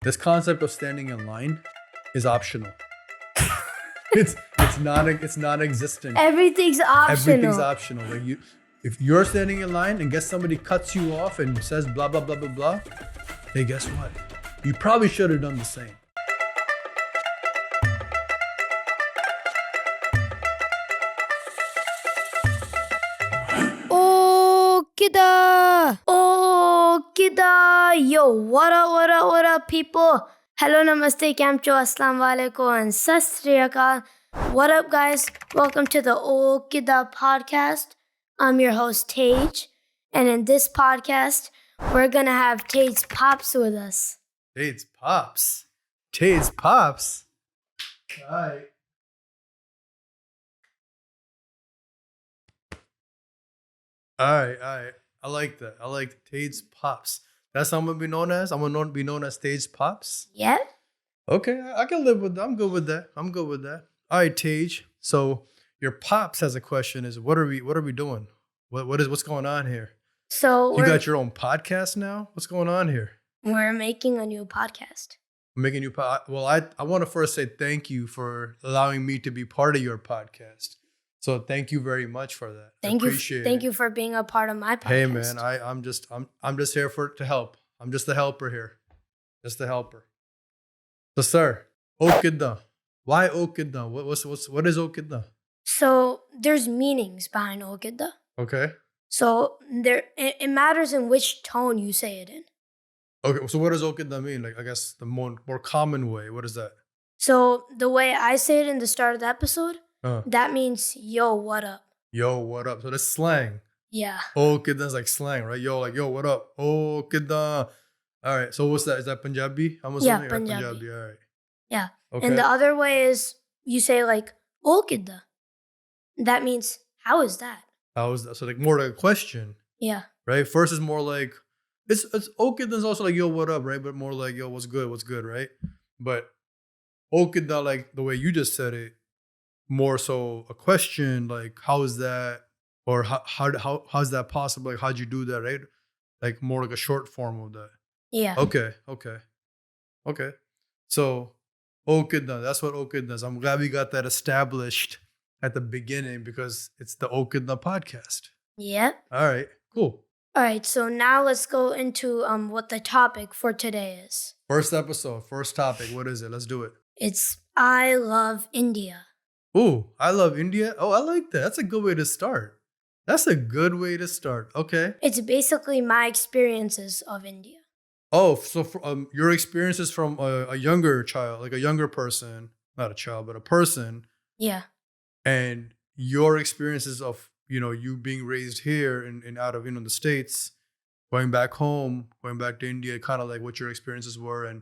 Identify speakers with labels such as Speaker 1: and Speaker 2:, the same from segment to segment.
Speaker 1: This concept of standing in line is optional. it's non-existent.
Speaker 2: Everything's optional.
Speaker 1: Everything's optional. Like if you're standing in line and somebody cuts you off and says blah blah blah blah blah, hey, guess what? You probably should have done the same.
Speaker 2: Oh Kiddan! Oh Kiddan! Yo, what up, people? Hello, namaste, kamcho, assalamu alaikum, and sat sri akal. What up, guys? Welcome to the Oh Kiddan podcast. I'm your host, Tej, and in this podcast, we're gonna have Tej's Pops with us.
Speaker 1: Tej's Pops. Tej's Pops. Hi. All right. I like that. I like Tej's Pops. That's how I'm gonna be known as. I'm gonna be known as Tej's Pops.
Speaker 2: Yep.
Speaker 1: Okay, I can live with that. I'm good with that. All right, Tej. So your pops has a question: Is what are we doing? What's going on here?
Speaker 2: So
Speaker 1: you got your own podcast now. What's going on here?
Speaker 2: We're making a new podcast.
Speaker 1: Making you well. I want to first say thank you for allowing me to be part of your podcast. So thank you very much for that.
Speaker 2: Thank you for being a part of my podcast.
Speaker 1: Hey man, I'm just here to help. I'm just a helper here. Just a helper. So sir, Oh Kiddan. Why Oh Kiddan? What is Oh Kiddan?
Speaker 2: So there's meanings behind Oh Kiddan.
Speaker 1: Okay.
Speaker 2: So it matters in which tone you say it in.
Speaker 1: Okay, so what does Oh Kiddan mean? Like I guess the more common way. What is that?
Speaker 2: So the way I say it in the start of the episode, that means yo, what up?
Speaker 1: Yo, what up? So that's slang.
Speaker 2: Yeah.
Speaker 1: Oh Kiddan's like slang, right? Yo, like yo, what up? Oh Kiddan. All right. So what's that? Is that Punjabi? I'm assuming.
Speaker 2: Yeah, Punjabi.
Speaker 1: All right.
Speaker 2: Yeah.
Speaker 1: Okay.
Speaker 2: And the other way is you say like Oh Kiddan. That means how is that?
Speaker 1: How is that? So like more like a question.
Speaker 2: Yeah.
Speaker 1: Right. First is more like it's Oh Kiddan's also like yo, what up, right? But more like yo, what's good, right? But Oh Kiddan, like the way you just said it, more so a question like how is that, or how's that possible? Like how'd you do that, right? Like more like a short form of that.
Speaker 2: Yeah.
Speaker 1: Okay. So Oh Kiddan, that's what Oh Kiddan is. I'm glad we got that established at the beginning because it's the Oh Kiddan podcast.
Speaker 2: Yep.
Speaker 1: All right, cool.
Speaker 2: All right, so now let's go into what the topic for today is.
Speaker 1: First episode, first topic. What is it? Let's do it.
Speaker 2: It's I love India.
Speaker 1: Ooh, I love India. Oh, I like that. That's a good way to start. Okay.
Speaker 2: It's basically my experiences of India.
Speaker 1: Oh, so your experiences from a younger child, like a younger person, not a child, but a person.
Speaker 2: Yeah.
Speaker 1: And your experiences of, you being raised here and out of, the States, going back home, going back to India, kind of like what your experiences were. And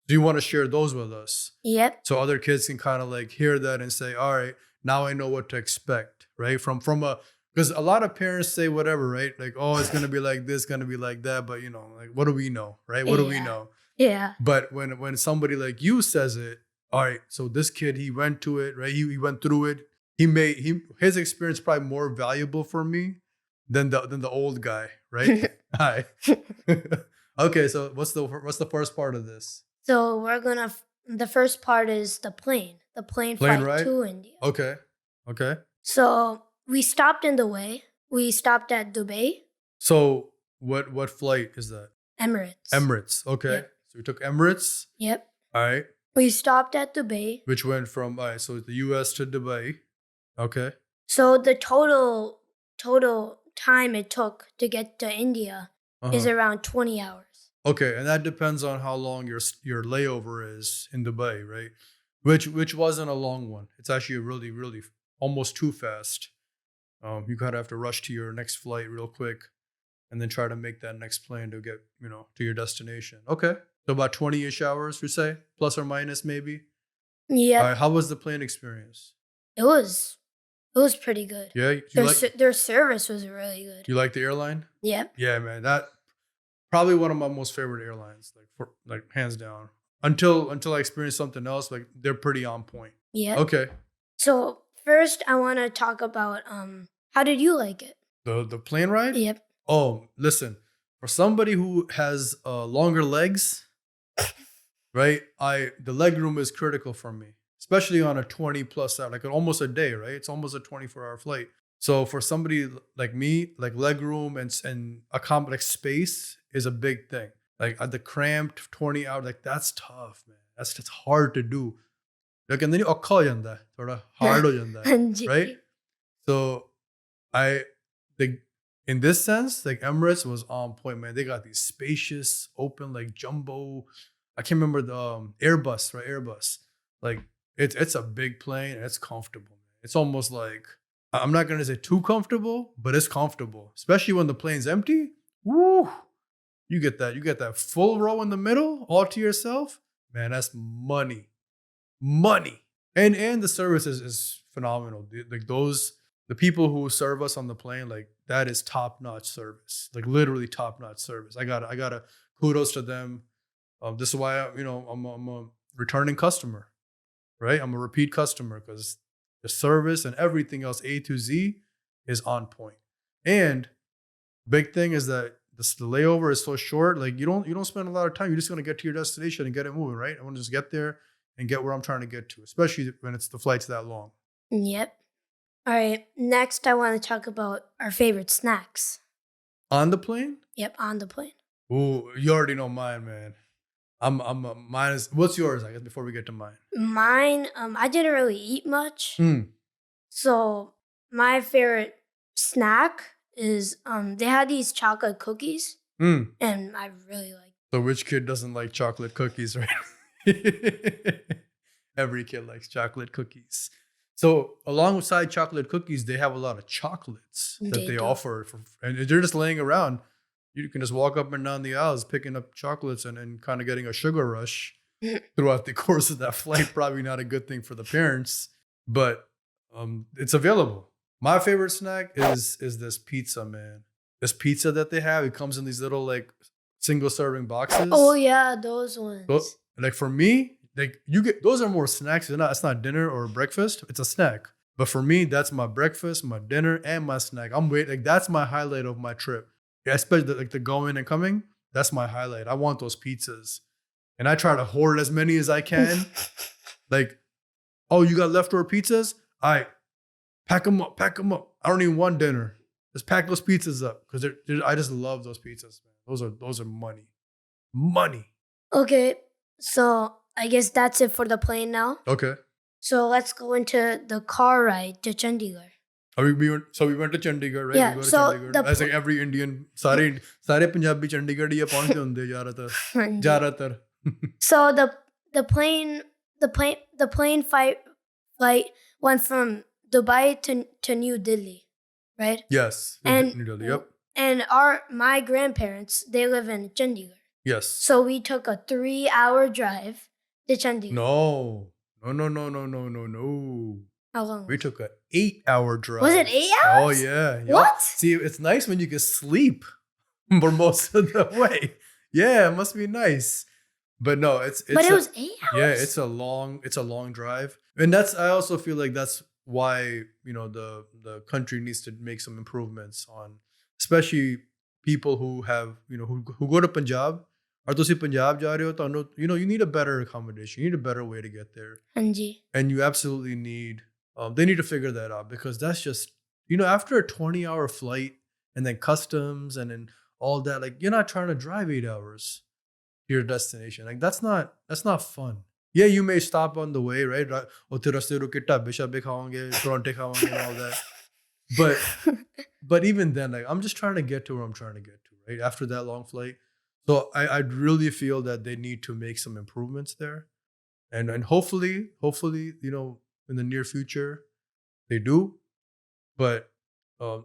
Speaker 1: do you want to share those with us?
Speaker 2: Yep.
Speaker 1: So other kids can kind of like hear that and say, all right, now I know what to expect, right? Because a lot of parents say whatever, right? Like, oh, it's going to be like this, going to be like that. But, like, what do we know, right? What do we know?
Speaker 2: Yeah.
Speaker 1: But when somebody like you says it, all right, so this kid, he went to it, right? He went through it. His experience probably more valuable for me than the old guy, right? Hi. Okay, so what's the first part of this?
Speaker 2: So the first part is the plane flight
Speaker 1: ride
Speaker 2: to India.
Speaker 1: Okay.
Speaker 2: So we stopped in the way. We stopped at Dubai.
Speaker 1: So what flight is that?
Speaker 2: Emirates.
Speaker 1: Okay.
Speaker 2: Yep.
Speaker 1: So we took Emirates.
Speaker 2: Yep.
Speaker 1: All right.
Speaker 2: We stopped at Dubai.
Speaker 1: Which went from, all right, so the US to Dubai. Okay.
Speaker 2: So the total time it took to get to India is around 20 hours.
Speaker 1: Okay, and that depends on how long your layover is in Dubai, right? Which wasn't a long one. It's actually really, really almost too fast. You kind of have to rush to your next flight real quick and then try to make that next plane to get, to your destination. Okay. So about 20-ish hours, you say? Plus or minus, maybe?
Speaker 2: Yeah.
Speaker 1: All right, how was the plane experience?
Speaker 2: It was pretty good.
Speaker 1: Yeah?
Speaker 2: Their service was really good.
Speaker 1: You like the airline?
Speaker 2: Yep.
Speaker 1: Yeah, man. That probably one of my most favorite airlines, like hands down. Until I experienced something else, like they're pretty on point.
Speaker 2: Yeah.
Speaker 1: Okay.
Speaker 2: So first I want to talk about how did you like it?
Speaker 1: The plane ride?
Speaker 2: Yep.
Speaker 1: Oh, listen. For somebody who has longer legs, right? The leg room is critical for me, especially on a 20 plus hour, like almost a day, right? It's almost a 24-hour flight. So for somebody like me, like leg room and a complex space is a big thing. Like at the cramped 20 hour, like that's tough, man. That's just hard to do. Like and then you ਔਖਾ ਹੋ ਜਾਂਦਾ ਹੈ, ਥੋੜਾ hard ਹੋ ਜਾਂਦਾ ਹੈ,
Speaker 2: ਹਾਂਜੀ
Speaker 1: right? So I like in this sense, like Emirates was on point, man. They got these spacious, open, like jumbo. I can't remember the Airbus, right? Airbus. Like it's a big plane. And it's comfortable. It's almost like I'm not gonna say too comfortable, but it's comfortable, especially when the plane's empty. Woo! You get that. You get that full row in the middle, all to yourself. Man, that's money, money. And the service is phenomenal. Like the people who serve us on the plane, like that is top notch service. Like literally top notch service. I gotta kudos to them. This is why I'm a returning customer, right? I'm a repeat customer because the service and everything else A to Z is on point. And big thing is that the layover is so short. Like you don't spend a lot of time. You're just gonna get to your destination and get it moving, right? I want to just get there and get where I'm trying to get to, especially when it's the flight's that long.
Speaker 2: Yep. All right. Next, I want to talk about our favorite snacks.
Speaker 1: On the plane?
Speaker 2: Yep, on the plane.
Speaker 1: Ooh, you already know mine, man. Mine is. What's yours? I guess before we get to mine.
Speaker 2: Mine, I didn't really eat much. So my favorite snack is they had these chocolate cookies, and I really like.
Speaker 1: So which kid doesn't like chocolate cookies, right? Every kid likes chocolate cookies. So alongside chocolate cookies, they have a lot of chocolates that they offer, and they're just laying around. You can just walk up and down the aisles picking up chocolates and kind of getting a sugar rush throughout the course of that flight. Probably not a good thing for the parents, but it's available. My favorite snack is this pizza, man. This pizza that they have, it comes in these little like single serving boxes.
Speaker 2: Oh yeah, those ones.
Speaker 1: Like for me, like you get those are more snacks. It's not dinner or breakfast. It's a snack. But for me, that's my breakfast, my dinner, and my snack. Like that's my highlight of my trip. Yeah, especially like the going and coming. That's my highlight. I want those pizzas, and I try to hoard as many as I can. Like, oh, you got leftover pizzas? All right, pack them up. Pack them up. I don't even want dinner. Just pack those pizzas up because I just love those pizzas, man. Those are money, money.
Speaker 2: Okay, so I guess that's it for the plane now.
Speaker 1: Okay.
Speaker 2: So let's go into the car ride to Chandigarh.
Speaker 1: We went to Chandigarh, right?
Speaker 2: Yeah,
Speaker 1: we go to
Speaker 2: so
Speaker 1: Chandigarh. As like every Indian, सारे पंजाबी चंडीगढ़ ही पहुंचते होंगे ज़्यादातर.
Speaker 2: So the plane flight went from Dubai to New Delhi, right?
Speaker 1: Yes.
Speaker 2: And
Speaker 1: New Delhi, yep.
Speaker 2: And my grandparents, they live in Chandigarh.
Speaker 1: Yes.
Speaker 2: So we took a 3-hour drive to Chandigarh.
Speaker 1: No.
Speaker 2: How long?
Speaker 1: We took an 8-hour drive.
Speaker 2: Was it 8 hours?
Speaker 1: Oh yeah.
Speaker 2: What?
Speaker 1: See, it's nice when you can sleep for most of the way. Yeah, it must be nice. But no,
Speaker 2: But it was 8 hours.
Speaker 1: Yeah, it's a long drive, and I also feel like that's why the country needs to make some improvements on, especially people who have who go to Punjab. Or ਤੁਸੀਂ ਪੰਜਾਬ ਜਾ ਰਹੇ ਹੋ ਤੁਹਾਨੂੰ you need a better accommodation. You need a better way to get there.
Speaker 2: ਹਾਂਜੀ.
Speaker 1: And you absolutely need they need to figure that out because that's just after a 20-hour flight and then customs and then all that, like you're not trying to drive 8 hours to your destination. Like that's not fun. Yeah, you may stop on the way, right? ਉੱਥੇ ਰਸਤੇ ਰੁਕ ਕੇ ਢਾਬੇ ਸ਼ਾਬੇ ਖਾਵਾਂਗੇ, ਪਰੌਂਠੇ ਖਾਵਾਂਗੇ and all that. But even then, like I'm just trying to get to where I'm trying to get to, right? After that long flight. So I really feel that they need to make some improvements there. And hopefully, in the near future, they do. But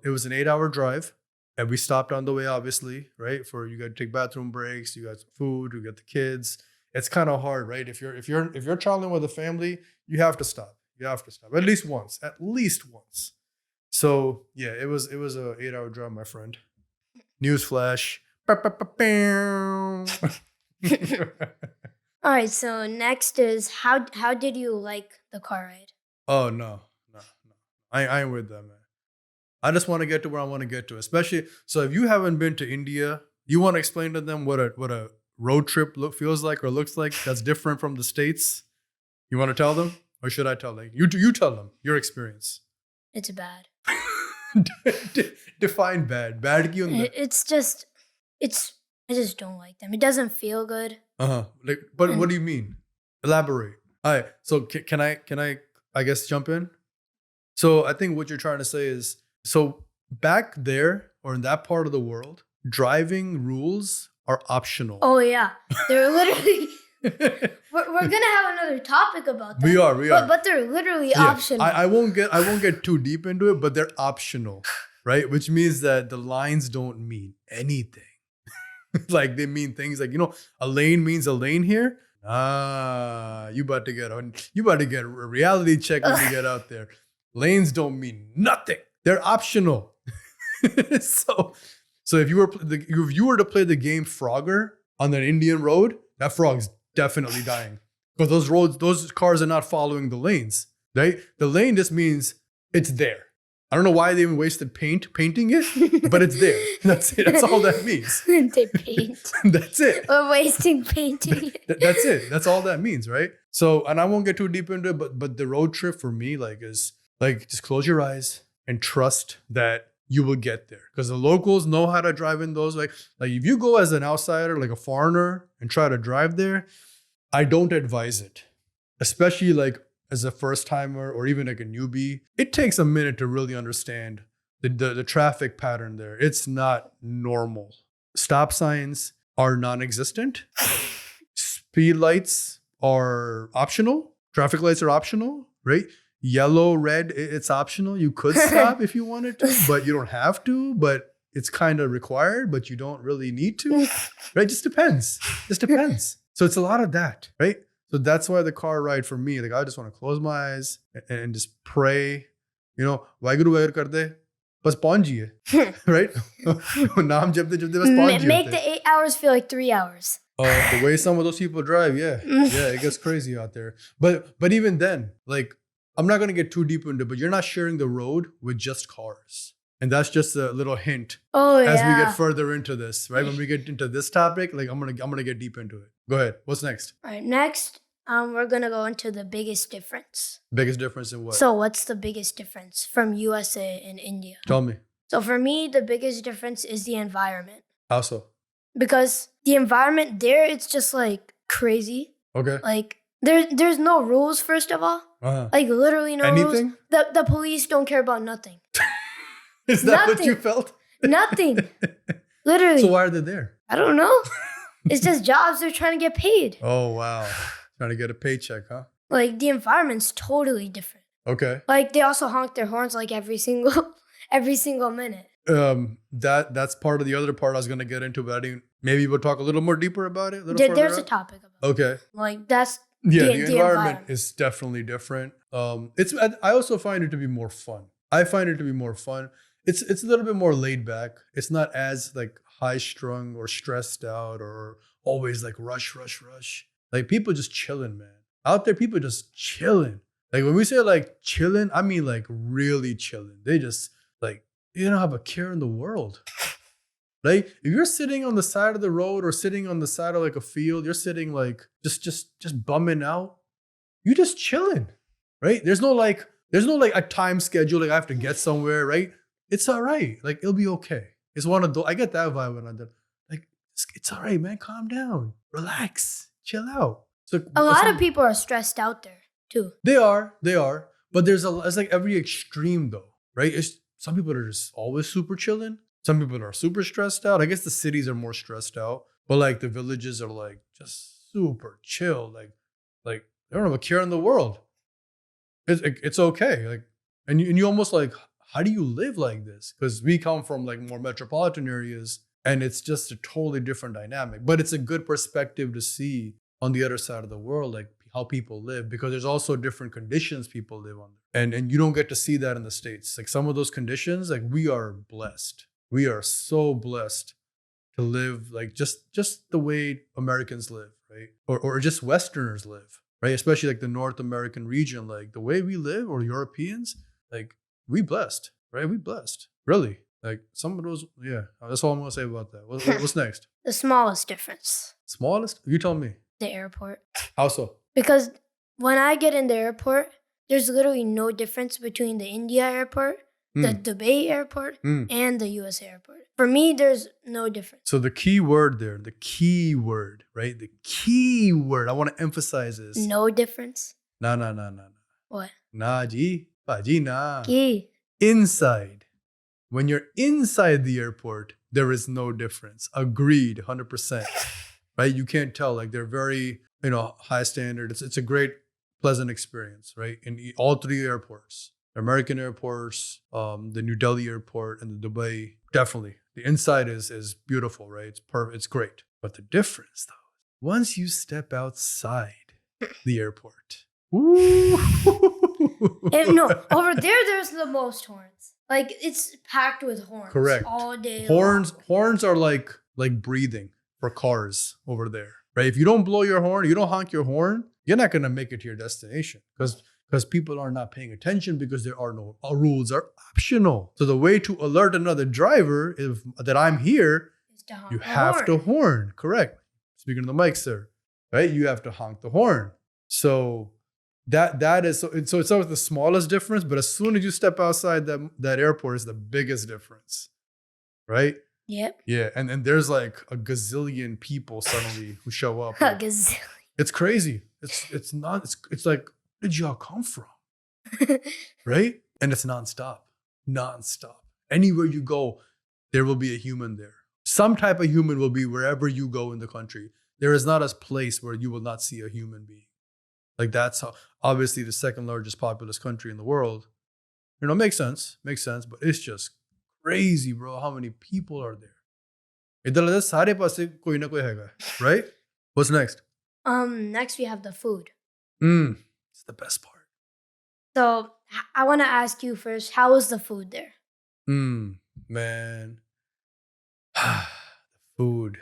Speaker 1: it was an 8-hour drive, and we stopped on the way, obviously, right? You got to take bathroom breaks, you got some food, you got the kids. It's kind of hard, right? If you're traveling with a family, you have to stop. You have to stop at least once. So yeah, it was a 8-hour drive, my friend. Newsflash.
Speaker 2: All right, so next is how did you like the car ride?
Speaker 1: Oh no. I ain't with that, man. I just want to get to where I want to get to. Especially so if you haven't been to India, you want to explain to them what a road trip feels like or looks like that's different from the States? You want to tell them? Or should I tell them? You tell them your experience.
Speaker 2: It's bad.
Speaker 1: Define bad. Bad ki hunda?
Speaker 2: I just don't like them. It doesn't feel good.
Speaker 1: But what do you mean? Elaborate. All right. So can I guess jump in? So I think what you're trying to say is, so back there or in that part of the world, driving rules are optional.
Speaker 2: Oh yeah, they're literally. we're gonna have another topic about that.
Speaker 1: We are.
Speaker 2: But they're literally optional.
Speaker 1: I won't get too deep into it, but they're optional, right? Which means that the lines don't mean anything. Like they mean things like, a lane means a lane here. You about to get a reality check when you get out there. Lanes don't mean nothing. They're optional. So if you were to play the game Frogger on an Indian road, that frog's definitely dying because those cars are not following the lanes. Right? The lane just means it's there. I don't know why they even wasted painting it, but it's there. That's it. That's all that means.
Speaker 2: They paint.
Speaker 1: That's it.
Speaker 2: We're wasting painting.
Speaker 1: That's it. That's all that means, right? So, and I won't get too deep into it, but the road trip for me, is just close your eyes and trust that you will get there. Because the locals know how to drive in those. Like if you go as an outsider, like a foreigner, and try to drive there, I don't advise it. Especially as a first timer or even like a newbie, it takes a minute to really understand the traffic pattern there. It's not normal. Stop signs are non-existent. Speed lights are optional. Traffic lights are optional, right? Yellow, red, it's optional. You could stop if you wanted to, but you don't have to. But it's kind of required, but you don't really need to, right? Just depends. So it's a lot of that, right? So that's why the car ride for me, I just want to close my eyes and just pray, Vaheguru Vaheguru kar de, bas pahunch jiye, right? Naam japte japte bas pahunch jiye.
Speaker 2: Make the 8 hours feel like 3 hours.
Speaker 1: The way some of those people drive, yeah, it gets crazy out there. But even then, I'm not going to get too deep into it, but you're not sharing the road with just cars. And that's just a little hint as we get further into this, right? When we get into this topic, I'm gonna get deep into it. Go ahead. What's next?
Speaker 2: All right, next, we're gonna go into the biggest difference.
Speaker 1: Biggest difference in what?
Speaker 2: So what's the biggest difference from USA and India?
Speaker 1: Tell me.
Speaker 2: So for me, the biggest difference is the environment.
Speaker 1: How so?
Speaker 2: Because the environment there, it's just crazy.
Speaker 1: Okay.
Speaker 2: There's no rules, first of all. Literally no
Speaker 1: Anything?
Speaker 2: rules. The police don't care about nothing.
Speaker 1: Is that what you felt?
Speaker 2: Nothing. Literally.
Speaker 1: So why are they there?
Speaker 2: I don't know. It's just jobs. They're trying to get paid.
Speaker 1: Oh, wow. Trying to get a paycheck, huh?
Speaker 2: The environment's totally different.
Speaker 1: Okay.
Speaker 2: They also honk their horns every single minute.
Speaker 1: That's part of the other part I was going to get into, but maybe we'll talk a little more deeper about it.
Speaker 2: There's a topic about
Speaker 1: it.
Speaker 2: Okay. That's
Speaker 1: the environment is definitely different. I also find it to be more fun. It's a little bit more laid back. It's not as high strung or stressed out or always rush. People just chilling, man. Out there, people just chilling. When we say chilling, I mean really chilling. They just you don't have a care in the world. If you're sitting on the side of the road or sitting on the side of a field, you're sitting just bumming out. You just chilling, right? There's no a time schedule. I have to get somewhere, right? It's all right. It'll be okay. It's one of those. I get that vibe when I'm done. It's all right, man. Calm down, relax, chill out. So
Speaker 2: a lot of people are stressed out there too.
Speaker 1: They are. But it's every extreme though, right? Some people are just always super chilling. Some people are super stressed out. I guess the cities are more stressed out, but the villages are just super chill. They don't have a care in the world. It's okay. And you almost how do you live like this? Because we come from more metropolitan areas and it's just a totally different dynamic. But it's a good perspective to see on the other side of the world, how people live, because there's also different conditions people live under. And you don't get to see that in the States. Some of those conditions, we are blessed. We are so blessed to live just the way Americans live, right? Or just Westerners live, right? Especially the North American region, the way we live, or Europeans, we blessed, right? We blessed, really. Some of those, yeah. That's all I'm gonna say about that. What's next?
Speaker 2: The smallest difference.
Speaker 1: Smallest? You tell me.
Speaker 2: The airport.
Speaker 1: How so?
Speaker 2: Because when I get in the airport, there's literally no difference between the India airport, the Dubai airport, and the US airport. For me, there's no difference.
Speaker 1: So the key word there, the key word, right? The key word I want to emphasize is
Speaker 2: No difference.
Speaker 1: nah.
Speaker 2: What?
Speaker 1: Nah, ji. Paji, nah.
Speaker 2: Key.
Speaker 1: Inside. When you're inside the airport, there is no difference. Agreed, 100%. Right? You can't tell. Like they're very, high standard. It's a great, pleasant experience, right? In all three airports, American airports, the New Delhi airport, and the Dubai. Definitely, the inside is beautiful, right? It's perfect. It's great. But the difference, though, once you step outside the airport, ooh.
Speaker 2: No, over there's the most horns. Like it's packed with horns.
Speaker 1: Correct.
Speaker 2: All day.
Speaker 1: Horns are like breathing for cars over there, right? If you don't blow your horn, you don't honk your horn, you're not gonna make it to your destination because people are not paying attention because there are no rules are optional. So the way to alert another driver that I'm here, you have to horn. Correct. Speaking of the mic, sir, right? You have to honk the horn. So that is so it's always the smallest difference, but as soon as you step outside that airport is the biggest difference, right?
Speaker 2: Yep.
Speaker 1: Yeah, and there's like a gazillion people suddenly who show up.
Speaker 2: A gazillion.
Speaker 1: It's crazy. It's like, where did y'all come from? Right? And it's nonstop. Anywhere you go, there will be a human there. Some type of human will be wherever you go in the country. There is not a place where you will not see a human being. Like that's how, obviously the second largest populous country in the world. Makes sense, but it's just crazy, bro, how many people are there. Right? What's next?
Speaker 2: Next we have the food.
Speaker 1: It's the best part.
Speaker 2: So I want to ask you first, how was the food there?
Speaker 1: Man. The food.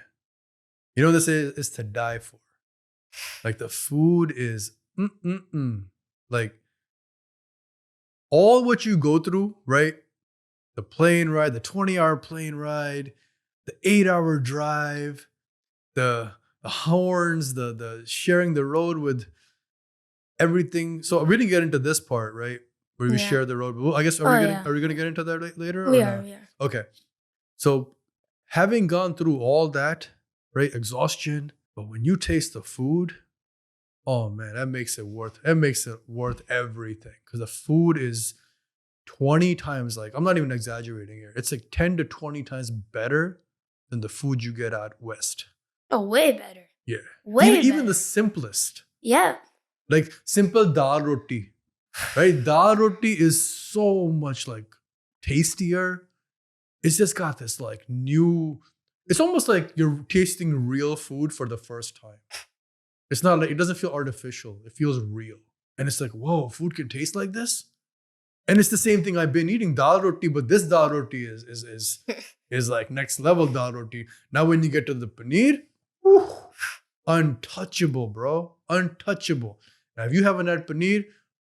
Speaker 1: This is to die for. Like the food is like all what you go through, right? The plane ride, the 20-hour plane ride, the 8-hour drive, the horns, the sharing the road with everything. So we didn't get into this part, right? Where we share the road. Well, I guess are we gonna get into that later?
Speaker 2: We are.
Speaker 1: Okay. So having gone through all that, right? Exhaustion, but when you taste the food, oh man, that makes it worth everything. Because the food is 20 times, like, I'm not even exaggerating here. It's like 10 to 20 times better than the food you get out west.
Speaker 2: Oh, way better.
Speaker 1: Yeah.
Speaker 2: Way
Speaker 1: even
Speaker 2: better.
Speaker 1: the simplest.
Speaker 2: Yeah.
Speaker 1: Like simple dal roti, right? Dal roti is so much like tastier. It's just got this like new, it's almost like you're tasting real food for the first time. It's not like, it doesn't feel artificial. It feels real. And it's like, whoa, food can taste like this? And it's the same thing I've been eating, dal roti, but this dal roti is like next level dal roti. Now when you get to the paneer, whew, untouchable, bro. Untouchable. Now if you haven't had paneer,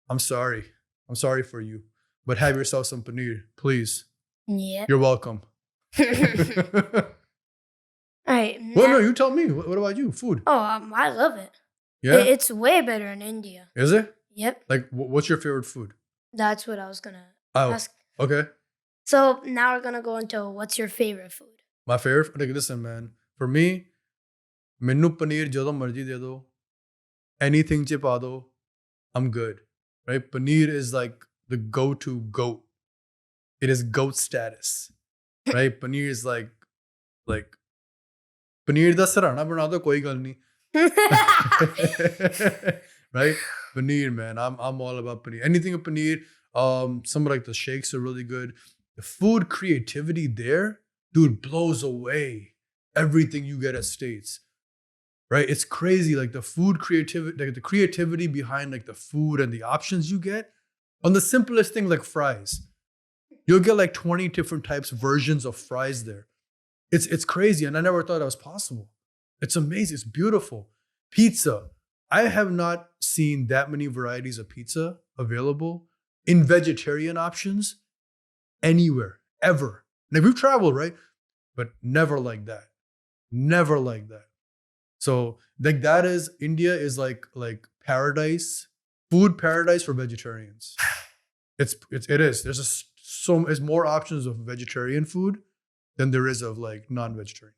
Speaker 1: I'm sorry. I'm sorry for you. But have yourself some paneer, please.
Speaker 2: Yeah.
Speaker 1: You're welcome.
Speaker 2: All right.
Speaker 1: Well, no, you tell me. What about you? Food.
Speaker 2: Oh, I love it.
Speaker 1: Yeah?
Speaker 2: It's way better in India.
Speaker 1: Is it?
Speaker 2: Yep.
Speaker 1: Like, what's your favorite food?
Speaker 2: That's what I was going to ask.
Speaker 1: Okay.
Speaker 2: So now we're going to go into what's your favorite food?
Speaker 1: My favorite? Like, listen, man. For me, menu paneer jadon marji de do. Anything che pa do. I'm good. Right? Paneer is like the go-to goat. It is goat status. Right? Paneer is like paneer da sarhana bana do koi gal nahi. Right? Paneer, man. I'm all about paneer. Anything with paneer. Some like the shakes are really good. The food creativity there, dude, blows away everything you get at States. Right? It's crazy. Like the food creativity, like the creativity behind like the food and the options you get. On the simplest thing like fries. You'll get like 20 different types, versions of fries there. It's crazy. And I never thought that was possible. It's amazing. It's beautiful. Pizza. I have not seen that many varieties of pizza available in vegetarian options anywhere, ever. Now we've traveled, right? But never like that. Never like that. So like that is India is like paradise, food paradise for vegetarians. It is. There's there's more options of vegetarian food than there is of like non-vegetarian.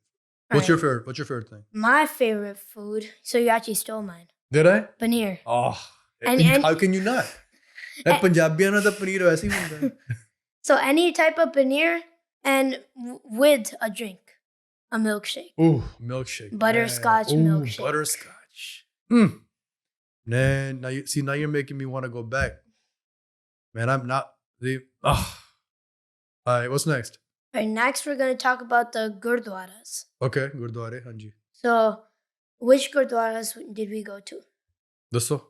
Speaker 1: What's your favorite? What's your favorite thing?
Speaker 2: My favorite food. So you actually stole mine.
Speaker 1: Did I?
Speaker 2: Paneer.
Speaker 1: Oh,
Speaker 2: And
Speaker 1: how can you not? That Punjabi na the paneer वैसे ही बनता है.
Speaker 2: So any type of paneer and with a drink, a milkshake.
Speaker 1: Ooh, milkshake.
Speaker 2: Butterscotch milkshake.
Speaker 1: Butterscotch. Man, now you're making me want to go back. Man, I'm not. All right, what's next?
Speaker 2: All right, next we're going to talk about the gurdwaras.
Speaker 1: Okay, Gurdwara, hanji.
Speaker 2: So, which gurdwaras did we go to?
Speaker 1: Dasso.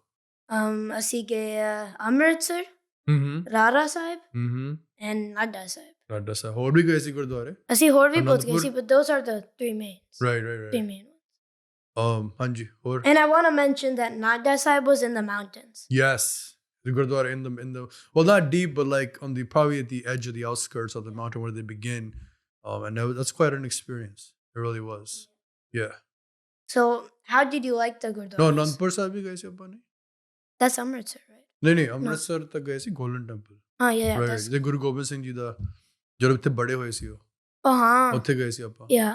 Speaker 2: ਅਸੀਂ ਗਏ ਅੰਮ੍ਰਿਤਸਰ, ਰਾਰਾ ਸਾਹਿਬ, and Nada Sahib.
Speaker 1: Nada ਸਾਹਿਬ. ਹੋਰ ਵੀ ਗਏ ਸੀ ਗੁਰਦੁਆਰੇ?
Speaker 2: ਅਸੀਂ ਹੋਰ ਵੀ ਬਹੁਤ ਗਏ ਸੀ, but those are the three mains.
Speaker 1: Right.
Speaker 2: Three main ones.
Speaker 1: Hanji. ਹੋਰ?
Speaker 2: And I want to mention that Nada Sahib was in the mountains.
Speaker 1: Yes. The Gurdwara in the well, not deep, but like on the probably at the edge of the outskirts of the mountain where they begin. And that's quite an experience. It really was. Yeah.
Speaker 2: So, how did you like the gurdwaras?
Speaker 1: No, Nandpur ਸਾਹਿਬ ਵੀ ਗਏ ਸੀ ਆਪਾਂ ਨੇ?
Speaker 2: That's Amritsar, right?
Speaker 1: ਨਹੀਂ ਅੰਮ੍ਰਿਤਸਰ ਤੱਕ ਗਏ ਸੀ golden temple.
Speaker 2: Yeah.
Speaker 1: Right. ਜੇ ਗੁਰੂ ਗੋਬਿੰਦ ਸਿੰਘ ਜੀ ਦਾ ਜਦੋਂ ਇੱਥੇ ਬੜੇ ਹੋਏ ਸੀ ਉਹ. ਉੱਥੇ ਗਏ ਸੀ ਆਪਾਂ.
Speaker 2: Yeah.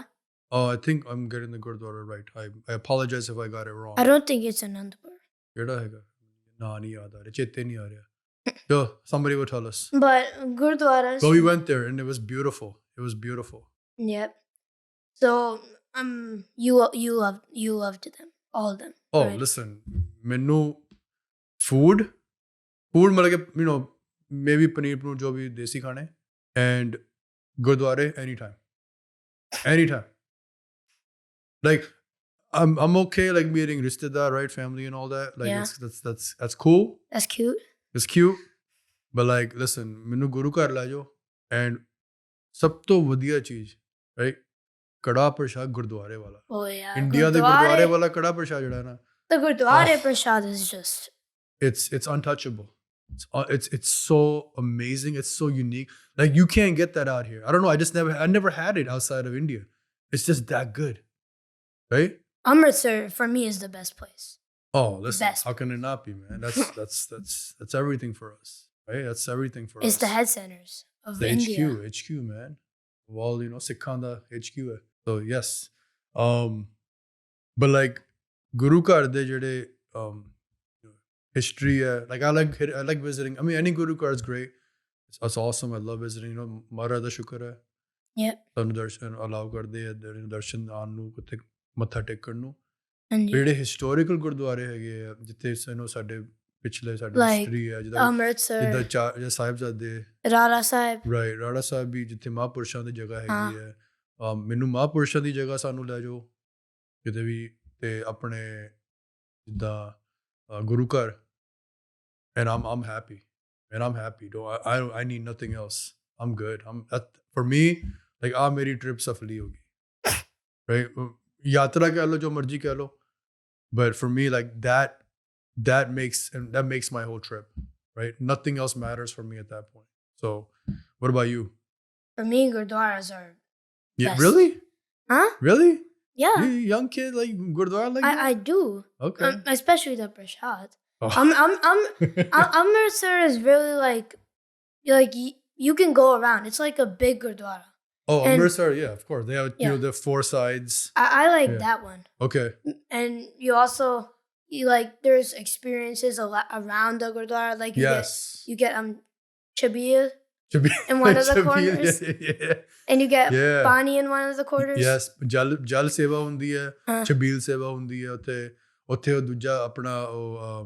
Speaker 1: Oh, I think I'm getting the Gurdwara right. I apologize if I got it wrong.
Speaker 2: I don't think it's Anandpur.
Speaker 1: ਕਿਹੜਾ ਹੈਗਾ? ਨਾ ਨਹੀਂ ਯਾਦ ਆ ਰਿਹਾ, ਚੇਤੇ ਨਹੀਂ ਆ ਰਿਹਾ. So somebody will tell us.
Speaker 2: But gurdwaras.
Speaker 1: But we went there and it was beautiful. It was beautiful.
Speaker 2: Yep. So you loved them, all of them.
Speaker 1: Oh,
Speaker 2: right?
Speaker 1: listen, menu food मतलब maybe paneer panoor jo bhi desi khane and gurdware anytime. Like I'm okay like meeting rishtedar, right, family and all that. Like
Speaker 2: yeah.
Speaker 1: that's cool.
Speaker 2: That's cute.
Speaker 1: It's cute. But like listen, menu guru ghar la jo and sab to vadiya cheez, right? Kada prashad gurdware wala.
Speaker 2: Oh yeah.
Speaker 1: India de gurdware wala kada prashad jada hai na.
Speaker 2: The gurdware prashad is just
Speaker 1: it's untouchable. It's so amazing. It's so unique. Like you can't get that out here. I don't know. I never had it outside of India. It's just that good, right?
Speaker 2: Amritsar for me is the best place.
Speaker 1: Oh, listen.
Speaker 2: Best.
Speaker 1: How can it not be, man? That's everything for us, right? That's everything for us.
Speaker 2: It's the head centers of
Speaker 1: the
Speaker 2: India.
Speaker 1: HQ, man. Well, Sikhanda HQ. So yes, but like Guru Ghar de jade history. Like I like visiting. I mean, any Guru Ghar is great. It's awesome. I love visiting. Mara da shukar hai.
Speaker 2: Yep.
Speaker 1: Tanu darshan allow karde hai. Darshan aanu kutte matha tekkan nu.
Speaker 2: And
Speaker 1: ਜਿਹੜੇ historical ਗੁਰਦੁਆਰੇ ਹੈਗੇ ਆ ਜਿੱਥੇ ਸਾਡੇ ਪਿਛਲੇ ਸਾਡੀ history ਹੈ ਜਿੱਦਾਂ
Speaker 2: Amritsar,
Speaker 1: ਜਿੱਦਾਂ ਸਾਹਿਬਜ਼ਾਦੇ
Speaker 2: Rara Sahib.
Speaker 1: Right Rara Sahib ਵੀ ਜਿੱਥੇ ਮਹਾਂਪੁਰਸ਼ਾਂ ਦੀ ਜਗ੍ਹਾ ਹੈਗੀ ਹੈ ਮੈਨੂੰ ਮਹਾਂਪੁਰਸ਼ਾਂ ਦੀ ਜਗ੍ਹਾ ਸਾਨੂੰ ਲੈ ਜਾਓ ਕਿਤੇ ਵੀ ਤੇ ਆਪਣੇ ਜਿੱਦਾਂ ਗੁਰੂ ਘਰ and I'm happy and I'm happy. I need nothing else. I'm good. For me like ਮੇਰੀ ਟ੍ਰਿਪ ਸਫਲੀ ਹੋ ਗਈ right ਯਾਤਰਾ ਕਹਿ ਲਓ ਜੋ ਮਰਜ਼ੀ ਕਹਿ ਲਓ but for me like that makes my whole trip, right? Nothing else matters for me at that point. So what about you?
Speaker 2: For me, gurdwaras are best.
Speaker 1: Really?
Speaker 2: Huh?
Speaker 1: Really?
Speaker 2: Yeah.
Speaker 1: You young kid like gurdwara like that?
Speaker 2: I do.
Speaker 1: Okay.
Speaker 2: Especially the prashad.
Speaker 1: Oh.
Speaker 2: Amritsar is really like you can go around. It's like a big gurdwara.
Speaker 1: Oh, Amritsar, yeah, of course. They have the four sides.
Speaker 2: I like that one.
Speaker 1: Okay.
Speaker 2: And you also there's experiences around the gurdwara. Like you get chabil in one of the corners.
Speaker 1: Yeah.
Speaker 2: And you get pani in one of the corners.
Speaker 1: Yes, jal seva hundi hai, chabil seva hundi hai ਉੱਥੇ ਉਹ ਦੂਜਾ ਆਪਣਾ ਉਹ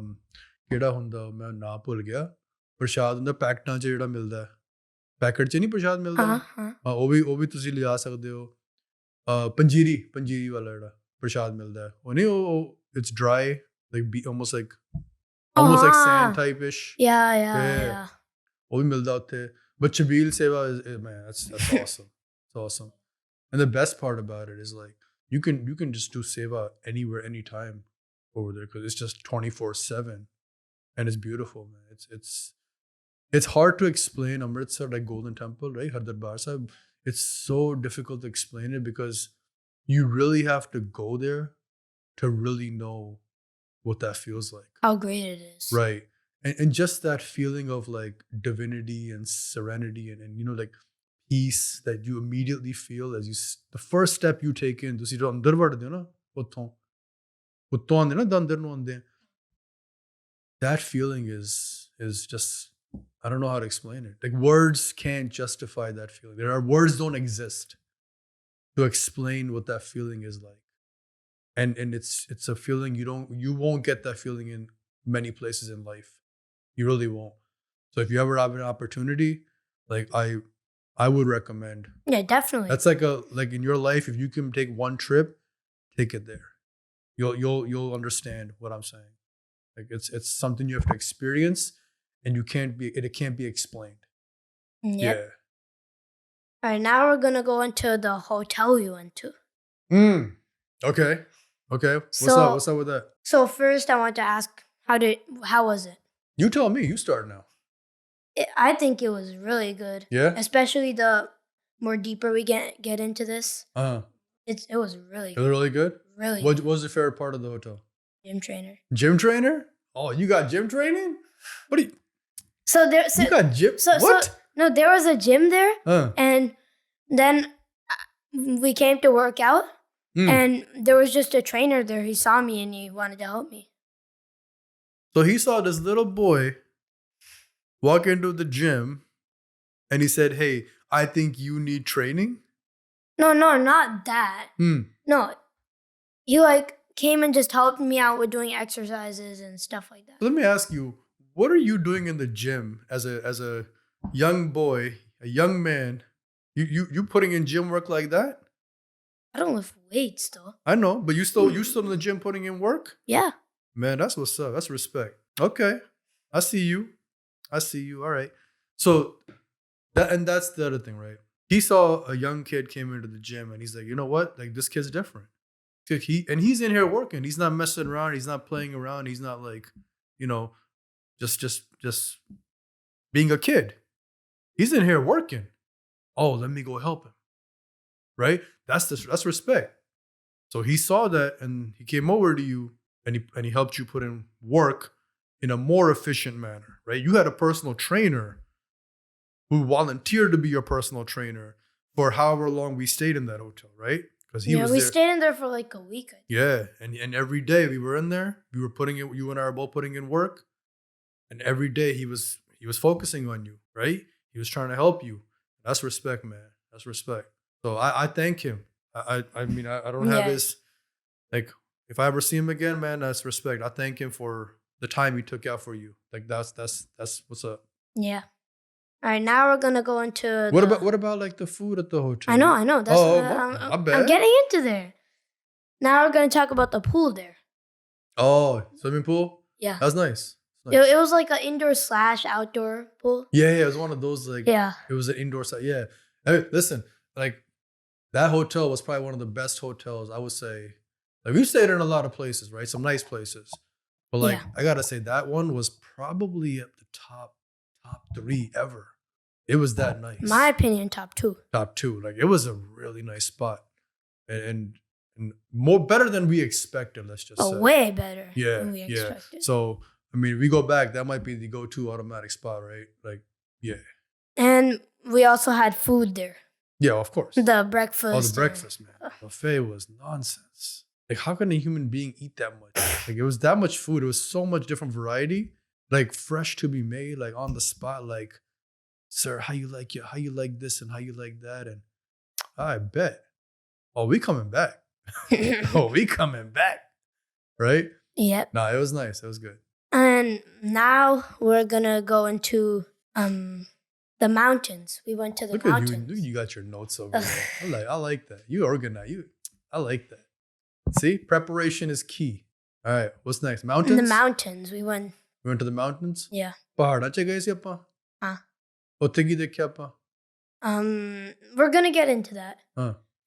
Speaker 1: ਕਿਹੜਾ ਹੁੰਦਾ ਮੈਂ ਨਾਂ ਭੁੱਲ ਗਿਆ ਪ੍ਰਸ਼ਾਦ ਹੁੰਦਾ ਪੈਕਟਾਂ 'ਚ ਜਿਹੜਾ ਮਿਲਦਾ ਪੈਕਟ 'ਚ ਨਹੀਂ ਪ੍ਰਸ਼ਾਦ ਮਿਲਦਾ ਹਾਂ ਉਹ ਵੀ ਤੁਸੀਂ ਲਿਜਾ ਸਕਦੇ ਹੋ ਪੰਜੀਰੀ ਵਾਲਾ ਜਿਹੜਾ ਪ੍ਰਸ਼ਾਦ ਮਿਲਦਾ ਹੈ ਉਹ ਨਹੀਂ ਉਹ it's dry like almost like sand type ish. Yeah. ਉਹ ਵੀ ਮਿਲਦਾ ਉੱਥੇ but chabil seva is man that's awesome. It's awesome. And the best part about it is like you can just do seva anywhere anytime over there because it's just 24/7 and it's beautiful, man. It's hard to explain Amritsar like Golden Temple, right? Har Darbar Sahib. It's so difficult to explain it because you really have to go there to really know what that feels like.
Speaker 2: How great it is.
Speaker 1: Right. And just that feeling of like divinity and serenity and you know, like peace that you immediately feel as the first step you take in. ਤੁਸੀਂ ਜਦੋਂ ਅੰਦਰ ਵੜਦੇ ਹੋ ਨਾ ਉੱਤੋਂ ਆਉਂਦੇ ਨਾ ਅੰਦਰ ਨੂੰ ਆਉਂਦੇ that feeling is just, I don't know how to explain it. Like words can't justify that feeling. Words don't exist to explain what that feeling is like. And it's a feeling you won't get that feeling in many places in life. You really won't. So if you ever have an opportunity, like I would recommend.
Speaker 2: Yeah, definitely.
Speaker 1: That's like in your life, if you can take one trip, take it there. You'll understand what I'm saying. Like it's something you have to experience, and it can't be explained.
Speaker 2: Yep.
Speaker 1: Yeah.
Speaker 2: All right, now we're gonna go into the hotel we went to.
Speaker 1: Okay. What's up with that?
Speaker 2: So first, I want to ask, how was it?
Speaker 1: You tell me. You start now.
Speaker 2: I think it was really good.
Speaker 1: Yeah.
Speaker 2: Especially the more deeper we get into this. It was really
Speaker 1: It was really good.
Speaker 2: Really.
Speaker 1: What was your favorite part of the hotel?
Speaker 2: Gym trainer.
Speaker 1: Gym trainer? Oh, you got gym training? What do you? You got gym? What?
Speaker 2: No, there was a gym there, and then we came to work out, and there was just a trainer there. He saw me and he wanted to help me.
Speaker 1: So he saw this little boy walk into the gym, and he said, "Hey, I think you need training."
Speaker 2: No, not that. No, he like came and just helped me out with doing exercises and stuff like that.
Speaker 1: Let me ask you, what are you doing in the gym as a young boy, a young man? You putting in gym work like that?
Speaker 2: I don't lift weights though.
Speaker 1: I know, but you still in the gym putting in work?
Speaker 2: Yeah.
Speaker 1: Man, that's what's up. That's respect. Okay. I see you. All right. So that's the other thing, right? He saw a young kid came into the gym and he's like, you know what? Like this kid's different. He's in here working. He's not messing around. He's not playing around. He's not like, you know, just being a kid. He's in here working. Oh, let me go help him. Right? That's respect. So he saw that and he came over to you and he helped you put in work in a more efficient manner, right? You had a personal trainer who volunteered to be your personal trainer for however long we stayed in that hotel, right? Because
Speaker 2: we stayed in there for like a week. I think.
Speaker 1: Yeah, and every day we were in there. We were you and I were both putting in work, and every day he was focusing on you, right? He was trying to help you. That's respect, man. That's respect. So I thank him. I mean I don't have his like. If I ever see him again, man, that's respect. I thank him for the time he took out for you. Like that's what's up.
Speaker 2: Yeah. All right, now we're gonna go into
Speaker 1: what about like the food at the hotel?
Speaker 2: I know. That's I'm getting into there. Now we're gonna talk about the pool there.
Speaker 1: Oh, swimming pool?
Speaker 2: Yeah.
Speaker 1: That was nice.
Speaker 2: It was like an indoor/outdoor pool.
Speaker 1: Yeah, it was one of those like it was an indoor side. Yeah. I mean, listen, like that hotel was probably one of the best hotels, I would say. Like we've stayed in a lot of places, right? Some nice places. But like I gotta say that one was probably at the top 3 ever. It was that nice.
Speaker 2: My opinion, top 2.
Speaker 1: Top 2. Like it was a really nice spot. And more better than we expected, let's just say.
Speaker 2: Way better
Speaker 1: than we expected. So I mean if we go back, that might be the go-to automatic spot, right? Like, yeah.
Speaker 2: And we also had food there.
Speaker 1: Yeah, of course.
Speaker 2: The breakfast.
Speaker 1: Oh, the breakfast, man. The buffet was nonsense. Like, how can a human being eat that much? Like, it was that much food. It was so much different variety. Like, fresh to be made, like, on the spot. Like, sir, how you like this and how you like that? And I bet. Oh, we coming back. We coming back. Right?
Speaker 2: Yep.
Speaker 1: Nah, it was nice. It was good.
Speaker 2: And now we're going to go into the mountains. We went to the mountains.
Speaker 1: Look at you got your notes over there. I like that. You organize. I like that. See, preparation is key. All right, what's next? Mountains?
Speaker 2: In the mountains. We went
Speaker 1: to the mountains?
Speaker 2: Yeah.
Speaker 1: Pahada che gaye si appa? Utte ki dekhya appa?
Speaker 2: We're going to get into that.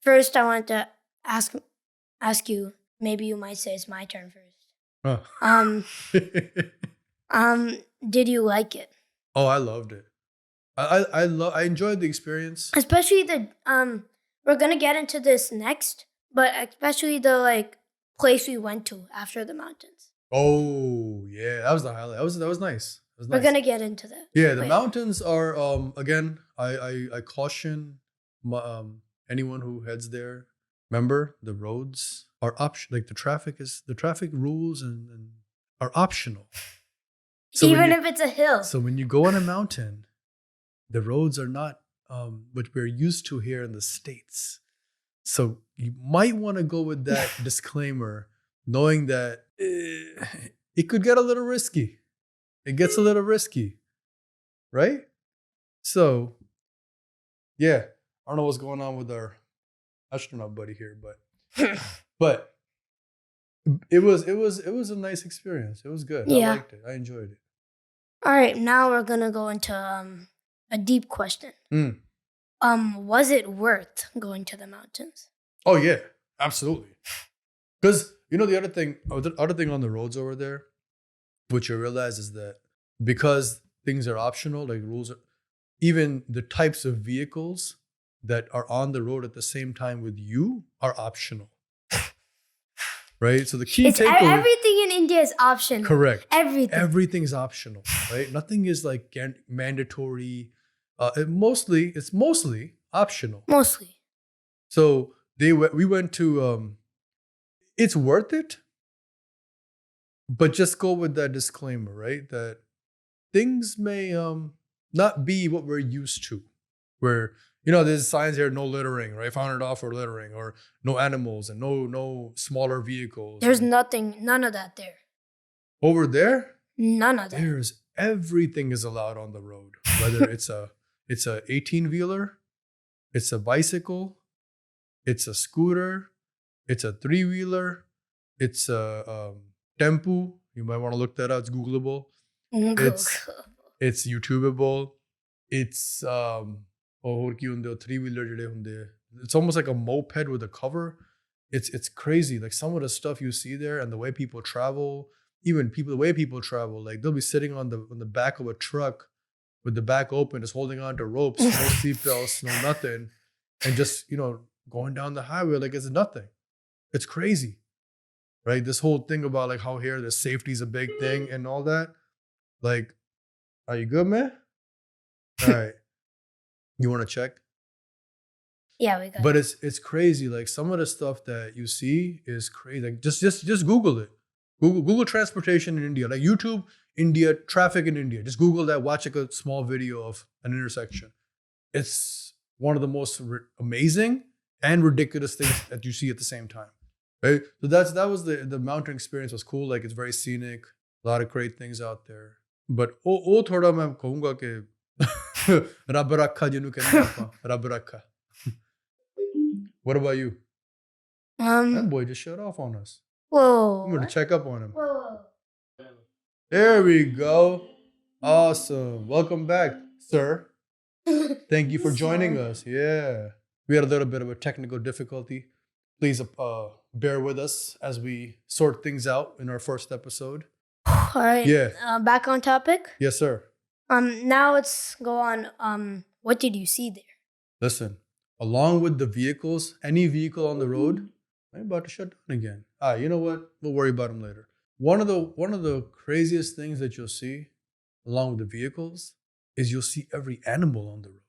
Speaker 2: First, I want to ask you, maybe you might say it's my turn first. Did you like it?
Speaker 1: Oh, I loved it. I enjoyed the experience.
Speaker 2: Especially we're going to get into this next, but especially the like place we went to after the mountains.
Speaker 1: Oh yeah, that was the highlight. That was nice. That was nice.
Speaker 2: We're gonna get into that.
Speaker 1: Yeah, the
Speaker 2: Wait.
Speaker 1: mountains are again. I caution anyone who heads there. Remember, the roads are optional. Like the traffic rules and are optional. So
Speaker 2: Even if it's a hill.
Speaker 1: So when you go on a mountain, the roads are not what we're used to here in the States. So you might want to go with that disclaimer, knowing that it could get a little risky. It gets a little risky, right? So, yeah, I don't know what's going on with our astronaut buddy here, but it was a nice experience. It was good.
Speaker 2: Yeah.
Speaker 1: I liked it. I enjoyed it.
Speaker 2: All right, now we're gonna go into a deep question. Was it worth going to the mountains?
Speaker 1: Oh yeah, absolutely. Because the other thing on the roads over there, what you realize is that because things are optional, like rules are, even the types of vehicles that are on the road at the same time with you are optional. Right? So the key takeaway,
Speaker 2: everything in India is optional.
Speaker 1: Correct.
Speaker 2: Everything's
Speaker 1: optional, right? Nothing is like mandatory. It's mostly optional.
Speaker 2: Mostly.
Speaker 1: So we went to it's worth it, but just go with that disclaimer, right? That things may not be what we're used to. Where there's signs here, no littering, right? $500 for littering, or no animals and no smaller vehicles.
Speaker 2: There's none of that there.
Speaker 1: Over there,
Speaker 2: none of that.
Speaker 1: Everything is allowed on the road. Whether it's a 18-wheeler, it's a bicycle, it's a scooter, it's a 3-wheeler, it's a tempo. You might want to look that up. It's Googleable. It's YouTubeable. It's 3-wheeler. It's almost like a moped with a cover. It's crazy. Like some of the stuff you see there and the way people travel, the way people travel, like they'll be sitting on the back of a truck with the back open, just holding on to ropes, no seatbelts, no nothing, and just going down the highway like it's nothing. It's crazy, right? This whole thing about like how here the safety is a big thing and all that. Like, are you good, man? All right. You want to check?
Speaker 2: Yeah, we got.
Speaker 1: But it's crazy. Like some of the stuff that you see is crazy. Like just Google it. Google transportation in India. Like YouTube, India, traffic in India. Just Google that. Watch like a small video of an intersection. It's one of the most amazing and ridiculous things that you see at the same time. Right? So that was the mountain experience was cool. Like it's very scenic. A lot of great things out there. But ਉਹ ਥੋੜਾ ਮੈਂ ਕਹੂੰਗਾ ਕਿ ਰੱਬ ਰੱਖਾ ਜਿਹਨੂੰ ਕਹਿੰਦੇ ਆਪਾਂ ਰੱਬ ਰੱਖਾ. What about you? That boy just shut off on us.
Speaker 2: Whoa.
Speaker 1: I'm going to check up on him.
Speaker 2: Whoa.
Speaker 1: There we go. Awesome. Welcome back, sir. Thank you for joining us. Yeah. We had a little bit of a technical difficulty. Please bear with us as we sort things out in our first episode.
Speaker 2: All right.
Speaker 1: Yeah.
Speaker 2: Back on topic.
Speaker 1: Yes, sir.
Speaker 2: Now let's go on. What did you see there?
Speaker 1: Listen, along with the vehicles, any vehicle on the road, I'm about to shut down again. You know what? We'll worry about them later. One of the craziest things that you'll see along with the vehicles is you'll see every animal on the road.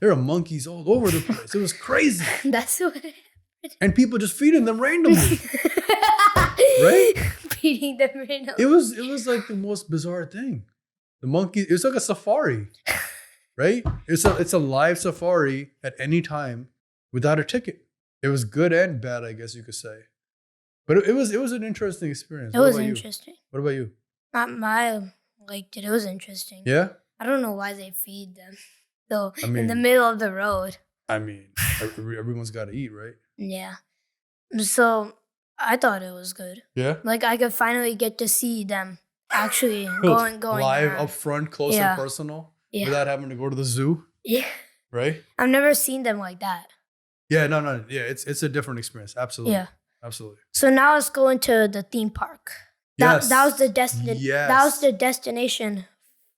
Speaker 1: There are monkeys all over the place. It was crazy.
Speaker 2: That's what.
Speaker 1: And people just feeding them randomly. Right?
Speaker 2: Feeding them randomly.
Speaker 1: It was like the most bizarre thing. The monkey, it's like a safari. Right? It's a live safari at any time without a ticket. It was good and bad, I guess you could say. But it was an interesting experience.
Speaker 2: It was interesting.
Speaker 1: What about you?
Speaker 2: I liked it. It was interesting.
Speaker 1: Yeah?
Speaker 2: I don't know why they feed them, though, in the middle of the road.
Speaker 1: I mean, everyone's got to eat, right?
Speaker 2: Yeah. So I thought it was good.
Speaker 1: Yeah?
Speaker 2: Like I could finally get to see them actually going
Speaker 1: live
Speaker 2: around.
Speaker 1: up front, close and personal, without having to go to the zoo.
Speaker 2: Yeah.
Speaker 1: Right?
Speaker 2: I've never seen them like that.
Speaker 1: Yeah, no. Yeah, it's a different experience. Absolutely.
Speaker 2: Yeah.
Speaker 1: Absolutely.
Speaker 2: So now let's go into the theme park. That was the destination.
Speaker 1: Yes.
Speaker 2: That was the destination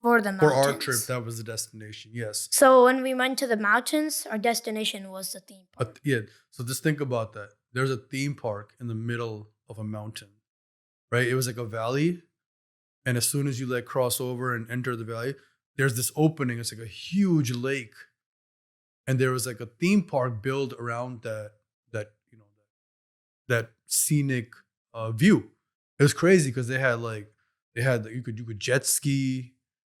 Speaker 2: for the mountains.
Speaker 1: For our trip, that was the destination. Yes.
Speaker 2: So when we went to the mountains, our destination was the theme park.
Speaker 1: Yeah. So just think about that. there's a theme park in the middle of a mountain, right? It was like a valley, and as soon as you like cross over and enter the valley, there's this opening. It's like a huge lake, and there was like a theme park built around that you know that scenic view. It was crazy because you could jet ski,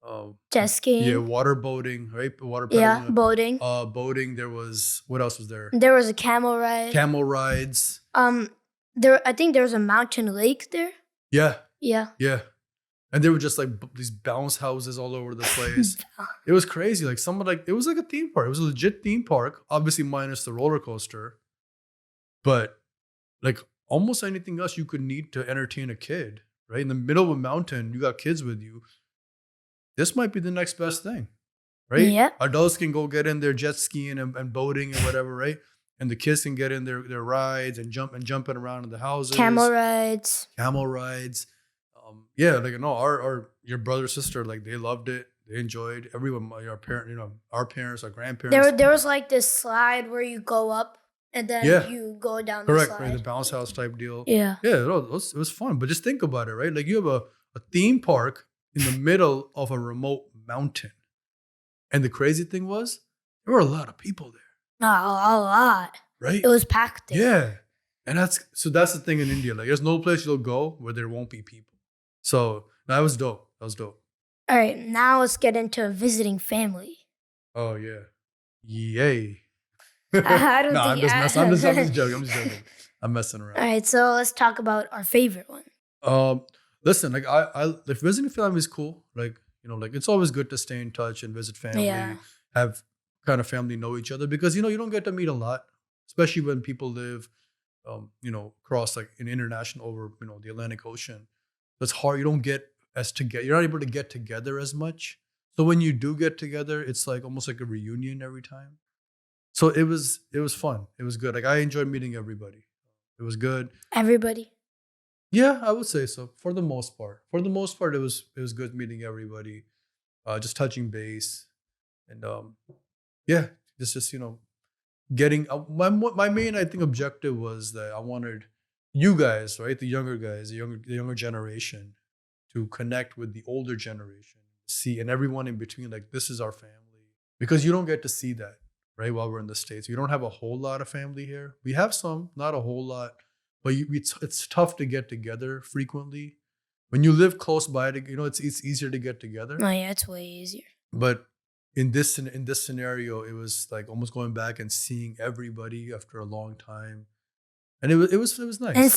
Speaker 2: Jet
Speaker 1: yeah,
Speaker 2: skiing.
Speaker 1: water boating, right? Water
Speaker 2: Yeah,
Speaker 1: paddling,
Speaker 2: boating.
Speaker 1: boating. There was what else was there?
Speaker 2: There was a camel ride.
Speaker 1: Camel rides.
Speaker 2: I think there was a mountain lake there.
Speaker 1: Yeah,
Speaker 2: Yeah.
Speaker 1: yeah. And there were just like these bounce houses all over the place. It was crazy. Like it was like a theme park. It was a legit theme park, obviously minus the roller coaster. But like almost anything else you could need to entertain a kid, right? In the middle of a mountain, you got kids with you. This might be the next best thing, right?
Speaker 2: Yeah.
Speaker 1: Adults can go get in their jet skiing and boating and whatever, right? And the kids can get in their rides and jumping around in the houses.
Speaker 2: Camel rides.
Speaker 1: Yeah, like your brother sister, like they loved it. They enjoyed. Everyone, our parents, our grandparents.
Speaker 2: There was like this slide where you go up and then you go down the slide.
Speaker 1: Right? The bounce house type deal.
Speaker 2: Yeah.
Speaker 1: Yeah, it was fun. But just think about it, right? Like you have a theme park in the middle of a remote mountain. And the crazy thing was, there were a lot of people there.
Speaker 2: A lot.
Speaker 1: Right?
Speaker 2: It was packed there.
Speaker 1: Yeah. And that's the thing in India. Like there's no place you'll go where there won't be people. So that was dope.
Speaker 2: All right, now let's get into visiting family.
Speaker 1: Oh yeah. Yay.
Speaker 2: I'm
Speaker 1: just joking. I'm messing around.
Speaker 2: All right, so let's talk about our favorite one.
Speaker 1: Listen, like I like visiting family is cool. Like, like it's always good to stay in touch and visit family, have kind of family know each other because you don't get to meet a lot, especially when people live across like an international over, the Atlantic Ocean. That's hard. You're not able to get together as much. So when you do get together, it's like almost like a reunion every time. So it was fun. It was good. Like I enjoyed meeting everybody. It was good.
Speaker 2: Everybody.
Speaker 1: Yeah, I would say so. For the most part, it was good meeting everybody, just touching base, and just getting my main I think objective was that I wanted you guys, right, the younger guys, the younger generation, to connect with the older generation, see, and everyone in between, like this is our family, because you don't get to see that, right, while we're in the States. We don't have a whole lot of family here. We have some, not a whole lot. But it's tough to get together frequently. When you live close by, it's easier to get together.
Speaker 2: Oh yeah, it's way easier.
Speaker 1: But in this scenario, it was like almost going back and seeing everybody after a long time, and it was nice.
Speaker 2: And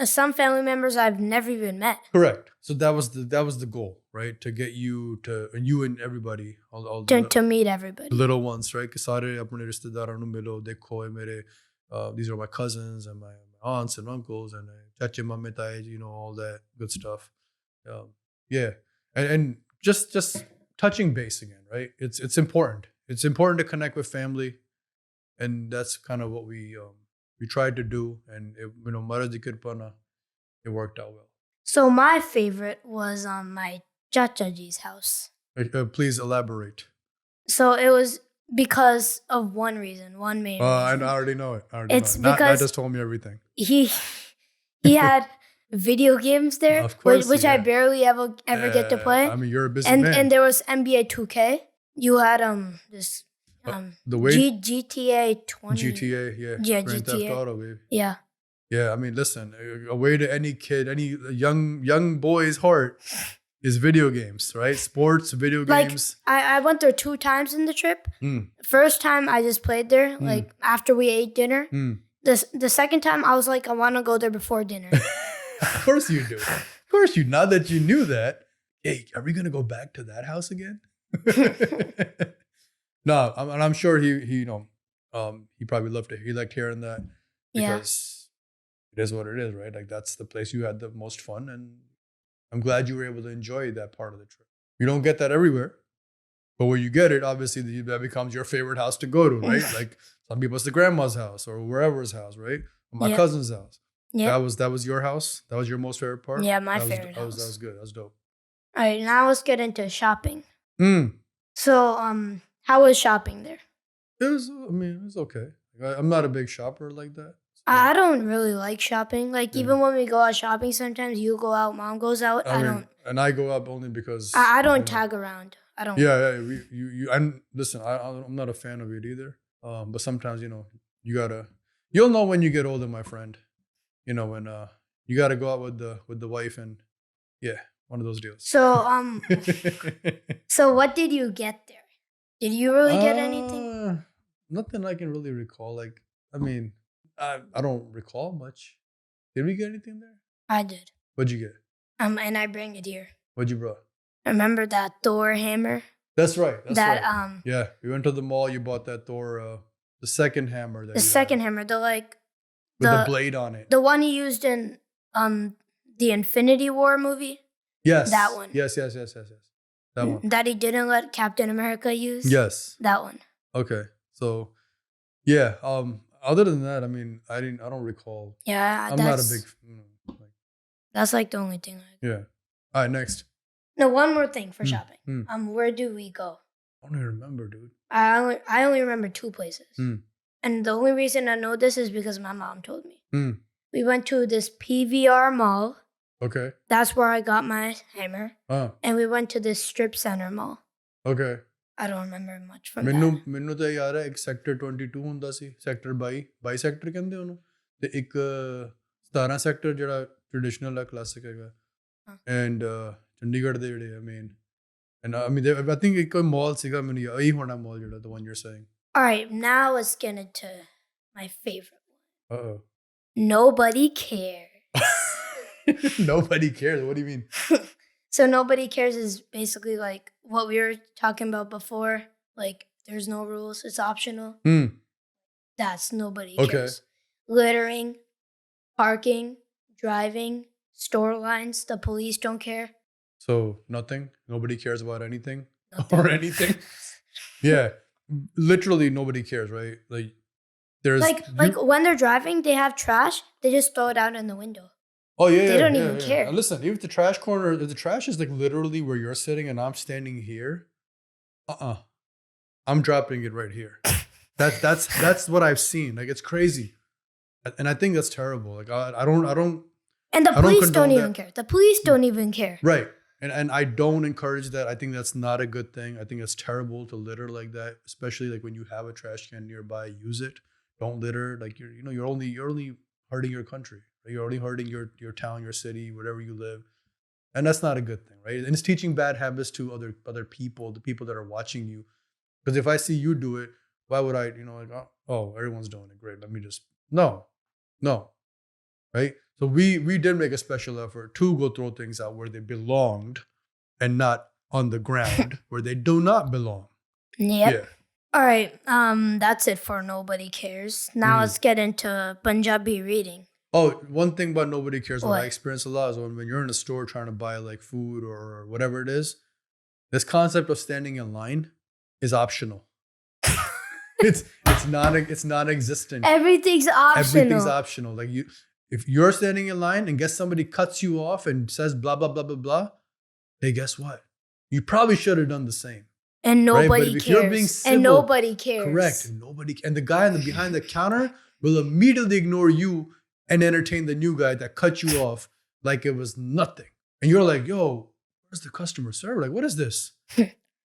Speaker 2: some family members I've never even met.
Speaker 1: Correct. So that was the goal, right? To get you and everybody, all
Speaker 2: to meet everybody,
Speaker 1: the little ones, right? Because these are my cousins and my aunts and uncles and chache mame tae, all that good stuff. And just touching base again, right? It's important. It's important to connect with family, and that's kind of what we tried to do. And Maharaj Ki Kirpana, it worked out well.
Speaker 2: So my favorite was my chachaji's house.
Speaker 1: Please elaborate.
Speaker 2: So it was because of one main reason.
Speaker 1: I already know it. Because Nat just told me everything.
Speaker 2: He had video games there,
Speaker 1: of course,
Speaker 2: which I barely ever get to play.
Speaker 1: I mean, you're a busy man.
Speaker 2: And there was NBA 2K. You had this
Speaker 1: the way
Speaker 2: GTA 20.
Speaker 1: GTA, yeah.
Speaker 2: Yeah,
Speaker 1: Grand
Speaker 2: GTA.
Speaker 1: Theft Auto, baby.
Speaker 2: Yeah.
Speaker 1: Yeah, I mean, listen, a way to any kid, any young boy's heart is video games, right? Sports, video games.
Speaker 2: I went there 2 times in the trip. First time I just played there, like after we ate dinner. The second time I was like, I want to go there before dinner.
Speaker 1: Of course you do. Of course you. Now that you knew that, hey, are we gonna go back to that house again? No, I'm sure he probably loved it. He liked hearing that because it is what it is, right? Like that's the place you had the most fun, and I'm glad you were able to enjoy that part of the trip. You don't get that everywhere, but when you get it, obviously that becomes your favorite house to go to, right? Like some people, it's the grandma's house or wherever's house, right? Or my cousin's house. Yeah, that was your house. That was your most favorite part.
Speaker 2: Yeah, my favorite house.
Speaker 1: That was good. That was dope.
Speaker 2: All right, now let's get into shopping. So, how was shopping there?
Speaker 1: It was okay. I'm not a big shopper like that,
Speaker 2: I don't really like shopping. Like, even when we go out shopping, sometimes you go out, mom goes out. I don't.
Speaker 1: And I go up only because
Speaker 2: I don't tag around. I don't.
Speaker 1: Yeah. You. And listen, I'm not a fan of it either. But sometimes you'll know when you get older, my friend. When you gotta go out with the wife and one of those deals.
Speaker 2: So so what did you get there? Did you really get anything?
Speaker 1: Nothing I can really recall. Like, I mean, I don't recall much. Did we get anything there?
Speaker 2: I did.
Speaker 1: What'd you get?
Speaker 2: And I bring it here.
Speaker 1: What'd you brought?
Speaker 2: Remember that Thor hammer?
Speaker 1: That's right.
Speaker 2: Right.
Speaker 1: Yeah, we went to the mall. You bought that Thor, the second hammer.
Speaker 2: The second hammer,
Speaker 1: with the blade on it.
Speaker 2: The one he used in the Infinity War movie.
Speaker 1: Yes.
Speaker 2: That one.
Speaker 1: Yes. That one.
Speaker 2: That he didn't let Captain America use.
Speaker 1: Yes.
Speaker 2: That one.
Speaker 1: Okay. So, yeah. Other than that, I mean, I don't recall.
Speaker 2: Yeah.
Speaker 1: I'm not a big.
Speaker 2: That's like the only thing.
Speaker 1: Yeah. All right. Next.
Speaker 2: No, one more thing for shopping. Where do we go?
Speaker 1: I don't even remember, dude.
Speaker 2: I only remember 2 places. And the only reason I know this is because my mom told me. We went to this PVR mall.
Speaker 1: Okay.
Speaker 2: That's where I got my hammer. And we went to this strip center mall.
Speaker 1: Okay.
Speaker 2: I don't remember much from
Speaker 1: ਮੈਨੂੰ ਤਾਂ ਯਾਰ ਇੱਕ sector 22 ਹੁੰਦਾ ਸੀ sector 22 sector ਕਹਿੰਦੇ ਉਹਨੂੰ ਤੇ ਇੱਕ 17 sector ਜਿਹੜਾ ਟ੍ਰੈਡੀਸ਼ਨਲ ਹੈ ਕਲਾਸਿਕ ਹੈਗਾ ਐਂਡ ਚੰਡੀਗੜ੍ਹ ਦੇ ਜਿਹੜੇ ਮੇਨ ਐਂਡ I think ਇੱਕ ਮਾਲ ਸੀਗਾ ਮੈਨੂੰ ਇਹੀ ਹੋਣਾ ਮਾਲ ਜਿਹੜਾ the one you're saying.
Speaker 2: All right, now let's get into my favorite one.
Speaker 1: Uh-oh.
Speaker 2: Nobody cares.
Speaker 1: Nobody cares. What do you mean?
Speaker 2: So nobody cares is basically like what we were talking about before. Like, there's no rules. It's optional. That's nobody cares. Littering, parking, driving, store lines. The police don't care.
Speaker 1: So nothing? Nobody cares about anything? Or anything? Yeah. Literally nobody cares, right? Like, there's...
Speaker 2: Like when they're driving, they have trash. They just throw it out in the window.
Speaker 1: Oh, yeah,
Speaker 2: They don't even care.
Speaker 1: Now listen, if the trash corner, if the trash is like literally where you're sitting and I'm standing here, I'm dropping it right here. That's what I've seen. Like, it's crazy. And I think that's terrible. Like, I don't.
Speaker 2: And the police don't even care. The police don't even care.
Speaker 1: Right. And I don't encourage that. I think that's not a good thing. I think it's terrible to litter like that, especially like when you have a trash can nearby, use it. Don't litter. Like, you're only hurting your country. You're only hurting your town, your city, wherever you live. And that's not a good thing, right? And it's teaching bad habits to other people, the people that are watching you. Because if I see you do it, why would I, like, oh, everyone's doing it. Great. Let me just, no. Right? So we did make a special effort to go throw things out where they belonged and not on the ground where they do not belong.
Speaker 2: Yep. Yeah. All right. That's it for Nobody Cares. Now let's get into Punjabi reading.
Speaker 1: Oh, one thing about nobody cares, what I experience a lot is when you're in a store trying to buy like food or whatever it is, this concept of standing in line is optional. it's non-existent.
Speaker 2: Everything's optional.
Speaker 1: Like, if you're standing in line and guess somebody cuts you off and says blah blah blah blah blah, hey, guess what? You probably should have done the same.
Speaker 2: And nobody cares. You're being civil, and nobody cares.
Speaker 1: Correct. And the guy behind the counter will immediately ignore you and entertain the new guy that cut you off like it was nothing. And you're like, yo, where's the customer service? Like, what is this?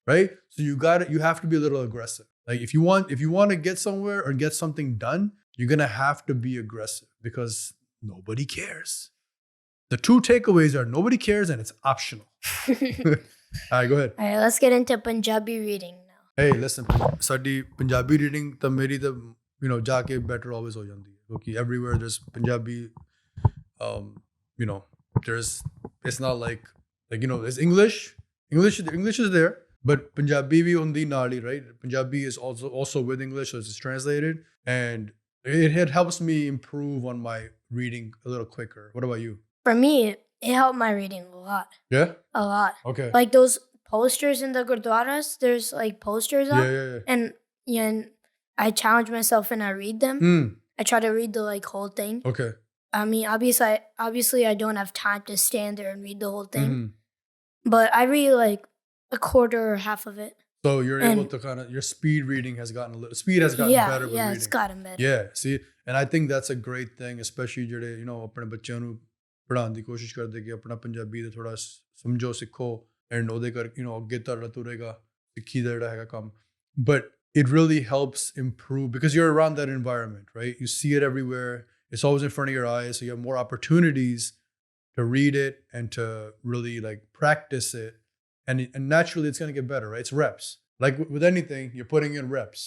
Speaker 1: Right? So you have to be a little aggressive. Like, if you want to get somewhere or get something done, you're going to have to be aggressive because nobody cares. The 2 takeaways are nobody cares and it's optional. All right, go ahead.
Speaker 2: All right, let's get into Punjabi reading now.
Speaker 1: Hey, listen, Sadi Punjabi reading ta meri ta jaake better always ho jandi hai. Okay, everywhere there's Punjabi, it's not like there's English is there, but Punjabi bhi hundi naal hi, right? Punjabi is also with English, so it's translated, and it helps me improve on my reading a little quicker. What about you?
Speaker 2: For me, it helped my reading a lot.
Speaker 1: Yeah?
Speaker 2: A lot.
Speaker 1: Okay.
Speaker 2: Like those posters in the gurdwaras, there's like posters up.
Speaker 1: Yeah.
Speaker 2: And I challenge myself and I read them. I try to read the whole thing.
Speaker 1: Okay.
Speaker 2: I mean, obviously I don't have time to stand there and read the whole thing. But I read like a quarter or half of it.
Speaker 1: So you're able
Speaker 2: And
Speaker 1: to kind of, your speed reading has gotten a little, speed has gotten better with
Speaker 2: yeah,
Speaker 1: reading.
Speaker 2: it's gotten better.
Speaker 1: Yeah, see, and I think that's a great thing, especially ਜਿਹੜੇ ਆਪਣੇ ਬੱਚਿਆਂ ਨੂੰ ਪੜ੍ਹਾਉਣ ਦੀ ਕੋਸ਼ਿਸ਼ ਕਰਦੇ ਕਿ ਆਪਣਾ ਪੰਜਾਬੀ ਦਾ ਥੋੜਾ ਸਮਝੋ ਸਿੱਖੋ ਐਂਡ ਉਹਦੇ ਕਰ ਅੱਗੇ ਤੁਹਾਡਾ ਤੁਰੇਗਾ ਸਿੱਖੀ ਦਾ ਜਿਹੜਾ ਹੈਗਾ ਕੰਮ but it really helps improve because you're around that environment, right? You see it everywhere. It's always in front of your eyes, so you have more opportunities to read it and to really like practice it. And naturally, it's going to get better, right? It's reps. Like with anything, you're putting in reps.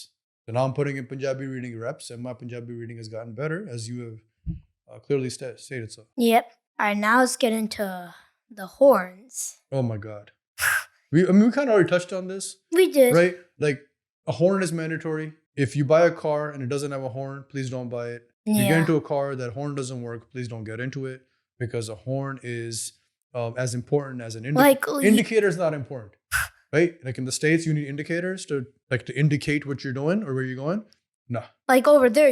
Speaker 1: So now I'm putting in Punjabi reading reps, and my Punjabi reading has gotten better, as you have clearly stated so.
Speaker 2: Yep. All right, now let's get into the horns.
Speaker 1: Oh my God. We kind of already touched on this.
Speaker 2: We did.
Speaker 1: Right? Like a horn is mandatory. If you buy a car and it doesn't have a horn, please don't buy it. If you get into a car, that horn doesn't work, please don't get into it because a horn is as important as an indicator. Indicator is not important, right? Like in the States, you need indicators to indicate what you're doing or where you're going. No.
Speaker 2: Like over there,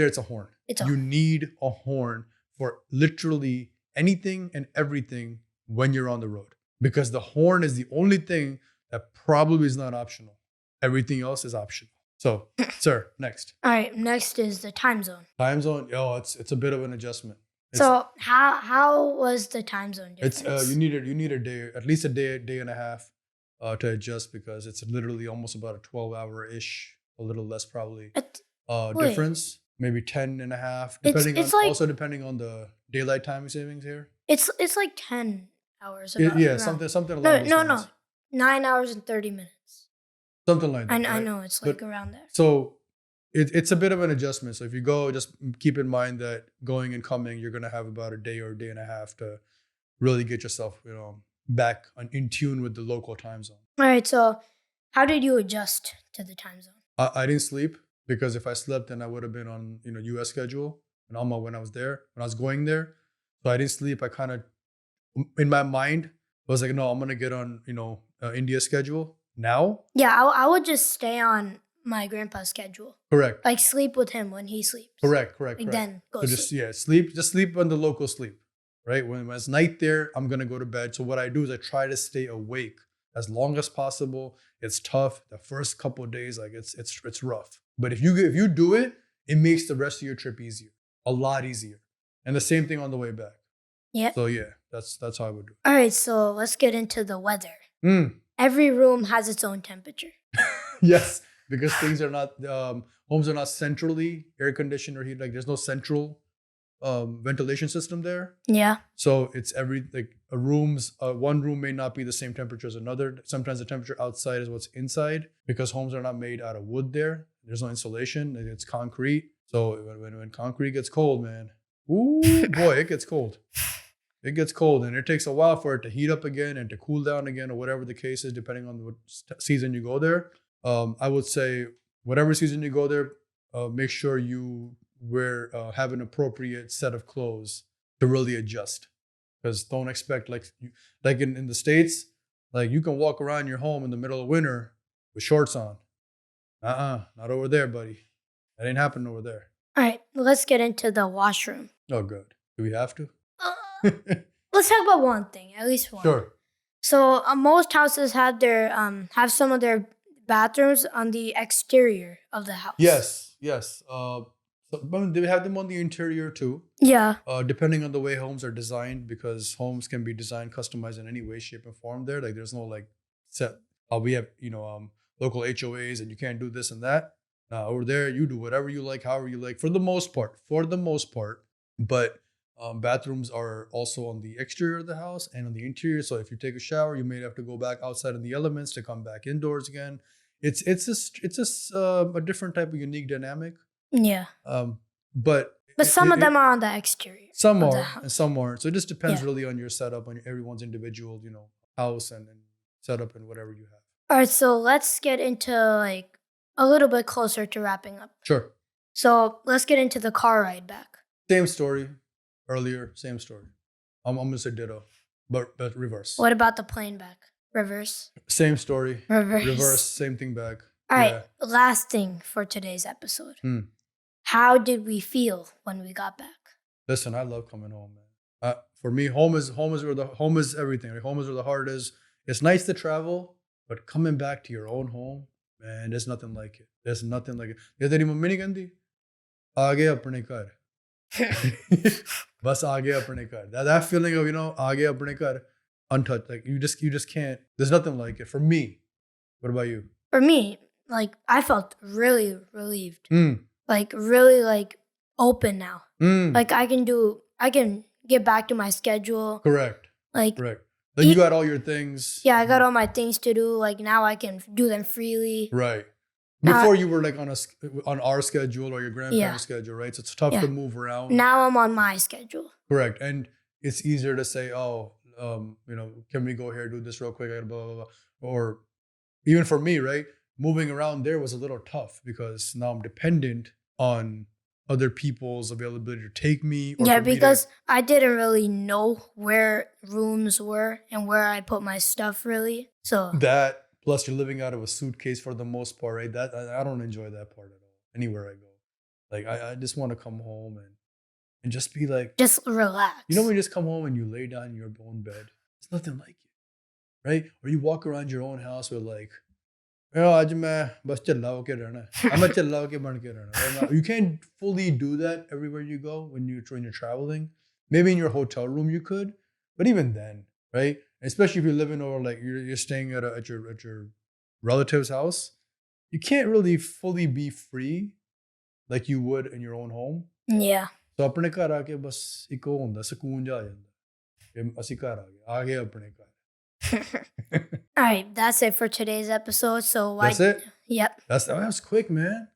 Speaker 1: it's a horn. You need a horn for literally anything and everything when you're on the road because the horn is the only thing that probably is not optional. Everything else is optional. So, sir, next.
Speaker 2: All right, next is the time zone.
Speaker 1: Time zone, it's a bit of an adjustment.
Speaker 2: So how was the time zone difference?
Speaker 1: It's you need a day, at least a day and a half to adjust because it's literally almost about a 12-hour-ish, a little less probably difference, maybe 10 and a half, depending on the daylight time savings here.
Speaker 2: It's like 10 hours.
Speaker 1: Something along those lines.
Speaker 2: No, 9 hours and 30 minutes.
Speaker 1: Something like that.
Speaker 2: I
Speaker 1: right?
Speaker 2: know it's like around there.
Speaker 1: So it's a bit of an adjustment. So if you go, just keep in mind that going and coming, you're going to have about a day or a day and a half to really get yourself, back in tune with the local time zone.
Speaker 2: All right. So how did you adjust to the time zone?
Speaker 1: I didn't sleep because if I slept, then I would have been on, U.S. schedule and when I was there, when I was going there. So I didn't sleep. I kind of, in my mind, was like, no, I'm going to get on, India schedule now.
Speaker 2: Yeah, I would just stay on my grandpa's schedule.
Speaker 1: Correct.
Speaker 2: Like sleep with him when he sleeps.
Speaker 1: Correct.
Speaker 2: Then go
Speaker 1: sleep. Just sleep on the local sleep, right? When it's night there, I'm gonna go to bed. So what I do is I try to stay awake as long as possible. It's tough. The first couple of days, like it's rough. But if you do it, it makes the rest of your trip easier, a lot easier. And the same thing on the way back.
Speaker 2: Yeah.
Speaker 1: So yeah, that's how I would do it.
Speaker 2: All right, so let's get into the weather. Every room has its own temperature.
Speaker 1: Yes. Because things are not, homes are not centrally air conditioned or heat. Like there's no central ventilation system there.
Speaker 2: Yeah.
Speaker 1: So it's one room may not be the same temperature as another. Sometimes the temperature outside is what's inside because homes are not made out of wood there. There's no insulation. It's concrete. So when concrete gets cold, man, ooh, boy, it gets cold. It gets cold and it takes a while for it to heat up again and to cool down again or whatever the case is, depending on what season you go there. I would say whatever season you go there, make sure you have an appropriate set of clothes to really adjust. Because don't expect like in the States, like you can walk around your home in the middle of winter with shorts on. Not over there, buddy. That ain't happening over there.
Speaker 2: All right, let's get into the washroom.
Speaker 1: Oh, good. Do we have to?
Speaker 2: Let's talk about one thing, at least one.
Speaker 1: Sure.
Speaker 2: So most houses have some of their bathrooms on the exterior of the house.
Speaker 1: Yes. They have them on the interior too.
Speaker 2: Yeah.
Speaker 1: Depending on the way homes are designed, because homes can be designed, customized in any way, shape, and form. There, like there's no set. We have local HOAs, and you can't do this and that. Over there, you do whatever you like, however you like, for the most part. But bathrooms are also on the exterior of the house and on the interior. So if you take a shower, you may have to go back outside in the elements to come back indoors again. It's a different type of unique dynamic.
Speaker 2: Yeah.
Speaker 1: But
Speaker 2: some of them are on the exterior.
Speaker 1: Some are and some aren't. So it just depends really on your setup, on everyone's individual, house and setup and whatever you have.
Speaker 2: All right, so let's get into a little bit closer to wrapping up.
Speaker 1: Sure.
Speaker 2: So let's get into the car ride back.
Speaker 1: Same story. Earlier, same story. I'm gonna say ditto, but reverse.
Speaker 2: What about the plane back? Reverse.
Speaker 1: Same story.
Speaker 2: Reverse.
Speaker 1: Same thing back.
Speaker 2: All right. Last thing for today's episode. How did we feel when we got back?
Speaker 1: Listen, I love coming home, man. For me, home is everything. Right? Home is where the heart is. It's nice to travel, But coming back to your own home, man, there's nothing like it. There's nothing like it. ये तेरी mummy नहीं कहती आ गए अपने घर बस आ गए अपने घर. That feeling of आ गए अपने घर untouched. Like you just can't. There's nothing like it for me. What about you?
Speaker 2: For me, like I felt really relieved.
Speaker 1: Mm.
Speaker 2: Like really like open now.
Speaker 1: Mm.
Speaker 2: Like I can get back to my schedule.
Speaker 1: Correct.
Speaker 2: Like
Speaker 1: Correct. Like you got all your things.
Speaker 2: Yeah, I got all my things to do. Like now I can do them freely.
Speaker 1: Right. Before you were like on our schedule or your grandparents' schedule, right? So it's tough to move around.
Speaker 2: Now I'm on my schedule.
Speaker 1: Correct. And it's easier to say, oh, can we go here, do this real quick, blah, blah, blah. Or even for me, right? Moving around there was a little tough because now I'm dependent on other people's availability to take me. Or
Speaker 2: because I didn't really know where rooms were and where I put my stuff really. So
Speaker 1: that, plus you're living out of a suitcase for the most part, right? That I don't enjoy that part at all. Anywhere I go. Like I just want to come home and just be like,
Speaker 2: just relax.
Speaker 1: You know when you just come home and you lay down in your own bed? It's nothing like it. Right? Or you walk around your own house with like, आज मैं बस चिल्ला होके रहना है. I'm चिल्ला होके बन के रहना. You can't fully do that everywhere you go when you're traveling. Maybe in your hotel room you could, but even then, right? Especially if you're living over like you're staying at your relative's house, you can't really fully be free like you would in your own home.
Speaker 2: Yeah.
Speaker 1: So अपने घर आके बस एक वो होता सुकून जा जाता. ਅਸੀਂ घर आ गए अपने घर.
Speaker 2: All right, that's it for today's episode. So
Speaker 1: that's it.
Speaker 2: Yep.
Speaker 1: That was quick, man.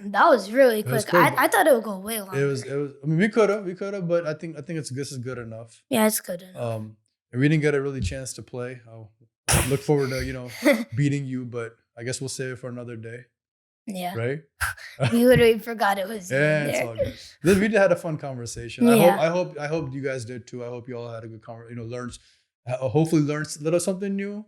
Speaker 2: That was really quick. I thought it would go way longer.
Speaker 1: It was. I mean, we could have, but I think this is good enough.
Speaker 2: Yeah, it's good enough.
Speaker 1: And we didn't get a really chance to play. I'll look forward to beating you, but I guess we'll save it for another day.
Speaker 2: Yeah.
Speaker 1: Right.
Speaker 2: We literally forgot it was.
Speaker 1: Yeah, it's all good. We had a fun conversation.
Speaker 2: Yeah.
Speaker 1: I hope you guys did too. I hope you all had a good conversation. Hopefully learned a little something new.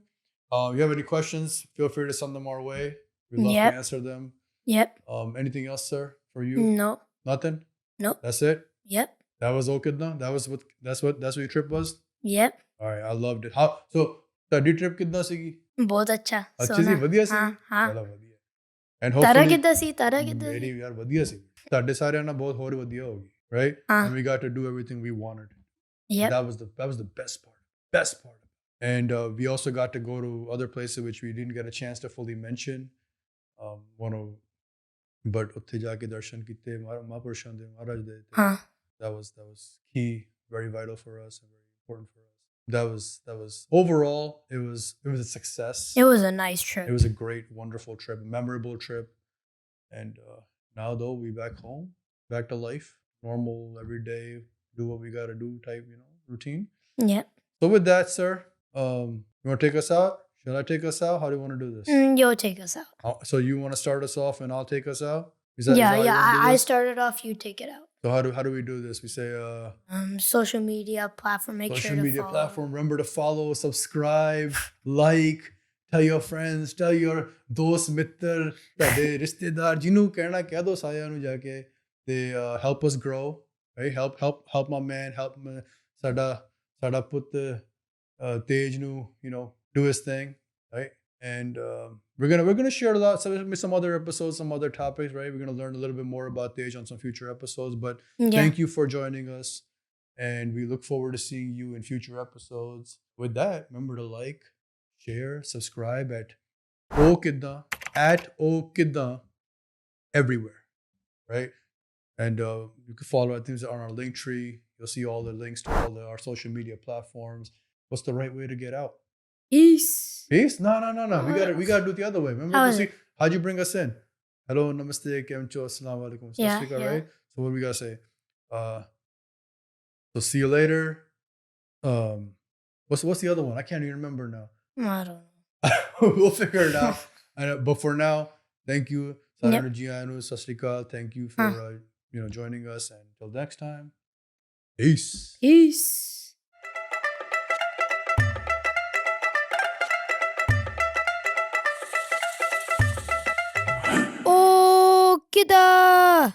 Speaker 1: You have any questions? Feel free to send them our way. We'd love to answer them.
Speaker 2: Yep.
Speaker 1: Anything else, sir, for you?
Speaker 2: No.
Speaker 1: Nothing?
Speaker 2: Nope.
Speaker 1: That's it?
Speaker 2: Yep.
Speaker 1: That was Oh Kiddan? That's what your trip was?
Speaker 2: Yep.
Speaker 1: All right, I loved it. How so ਤੁਹਾਡੀ trip ਕਿੱਦਾਂ ਸੀਗੀ?
Speaker 2: ਬਹੁਤ ਅੱਛਾ.
Speaker 1: ਅੱਛੀ ਸੀ, ਵਧੀਆ ਸੀ?
Speaker 2: ਹਾਂ.
Speaker 1: ਚਲੋ ਵਧੀਆ. And hopefully
Speaker 2: ਤਾਰਾ ਕਿੱਦਾਂ ਸੀ?
Speaker 1: ਮੇਰੀ ਯਾਰ ਵਧੀਆ ਸੀ. ਤੁਹਾਡੇ ਸਾਰਿਆਂ ਨਾਲ ਬਹੁਤ ਹੋਰ ਵਧੀਆ ਹੋਗੀ, right? And we got to do everything we wanted.
Speaker 2: Yep.
Speaker 1: That was the best part. Best part. And we also got to go to other places which we didn't get a chance to fully mention. But ਉੱਥੇ ਜਾ ਕੇ ਦਰਸ਼ਨ ਕੀਤੇ ਮਹਾਂਪੁਰਸ਼ਾਂ ਦੇ ਮਹਾਰਾਜ ਦੇ. That was key, very vital for us and very important for us. That was overall it was a success.
Speaker 2: It was a nice trip.
Speaker 1: It was a great, wonderful trip, memorable trip. And now though we back home, back to life, normal everyday, do what we got to do type, routine.
Speaker 2: Yep.
Speaker 1: So with that, sir, you want to take us out? Should I take us out? How do you want to do this?
Speaker 2: You'll take us out.
Speaker 1: So you want to start us off and I'll take us out?
Speaker 2: I started off, you take it out.
Speaker 1: So how do we do this? We say
Speaker 2: social media platform,
Speaker 1: social media platform. Remember to follow, subscribe, like, tell your friends, tell your dost mitter, tade rishtedar jinu kehna keh do saaya nu jaake. They help us grow, right? Help my man, help sada put Tej nu, do his thing, right? And we're gonna share a lot, some other episodes, some other topics, right? We're gonna learn a little bit more about Tej on some future episodes. But thank you for joining us, and we look forward to seeing you in future episodes. With that, remember to like, share, subscribe at Oh Kiddan everywhere, right? And you can follow our things on our link tree. You'll see all the links to all our social media platforms. What's the right way to get out?
Speaker 2: Peace.
Speaker 1: No. We gotta do it the other way. Remember, how'd you bring us in? Hello, namaste, kemcho, assalamu alaikum.
Speaker 2: Yeah.
Speaker 1: Right? So what do we gotta say? So see you later. What's the other one? I can't even remember now.
Speaker 2: I don't know.
Speaker 1: We'll figure it out. But for now, thank you. Thank you for joining us, and until next time. Peace.
Speaker 2: Oh Kiddan.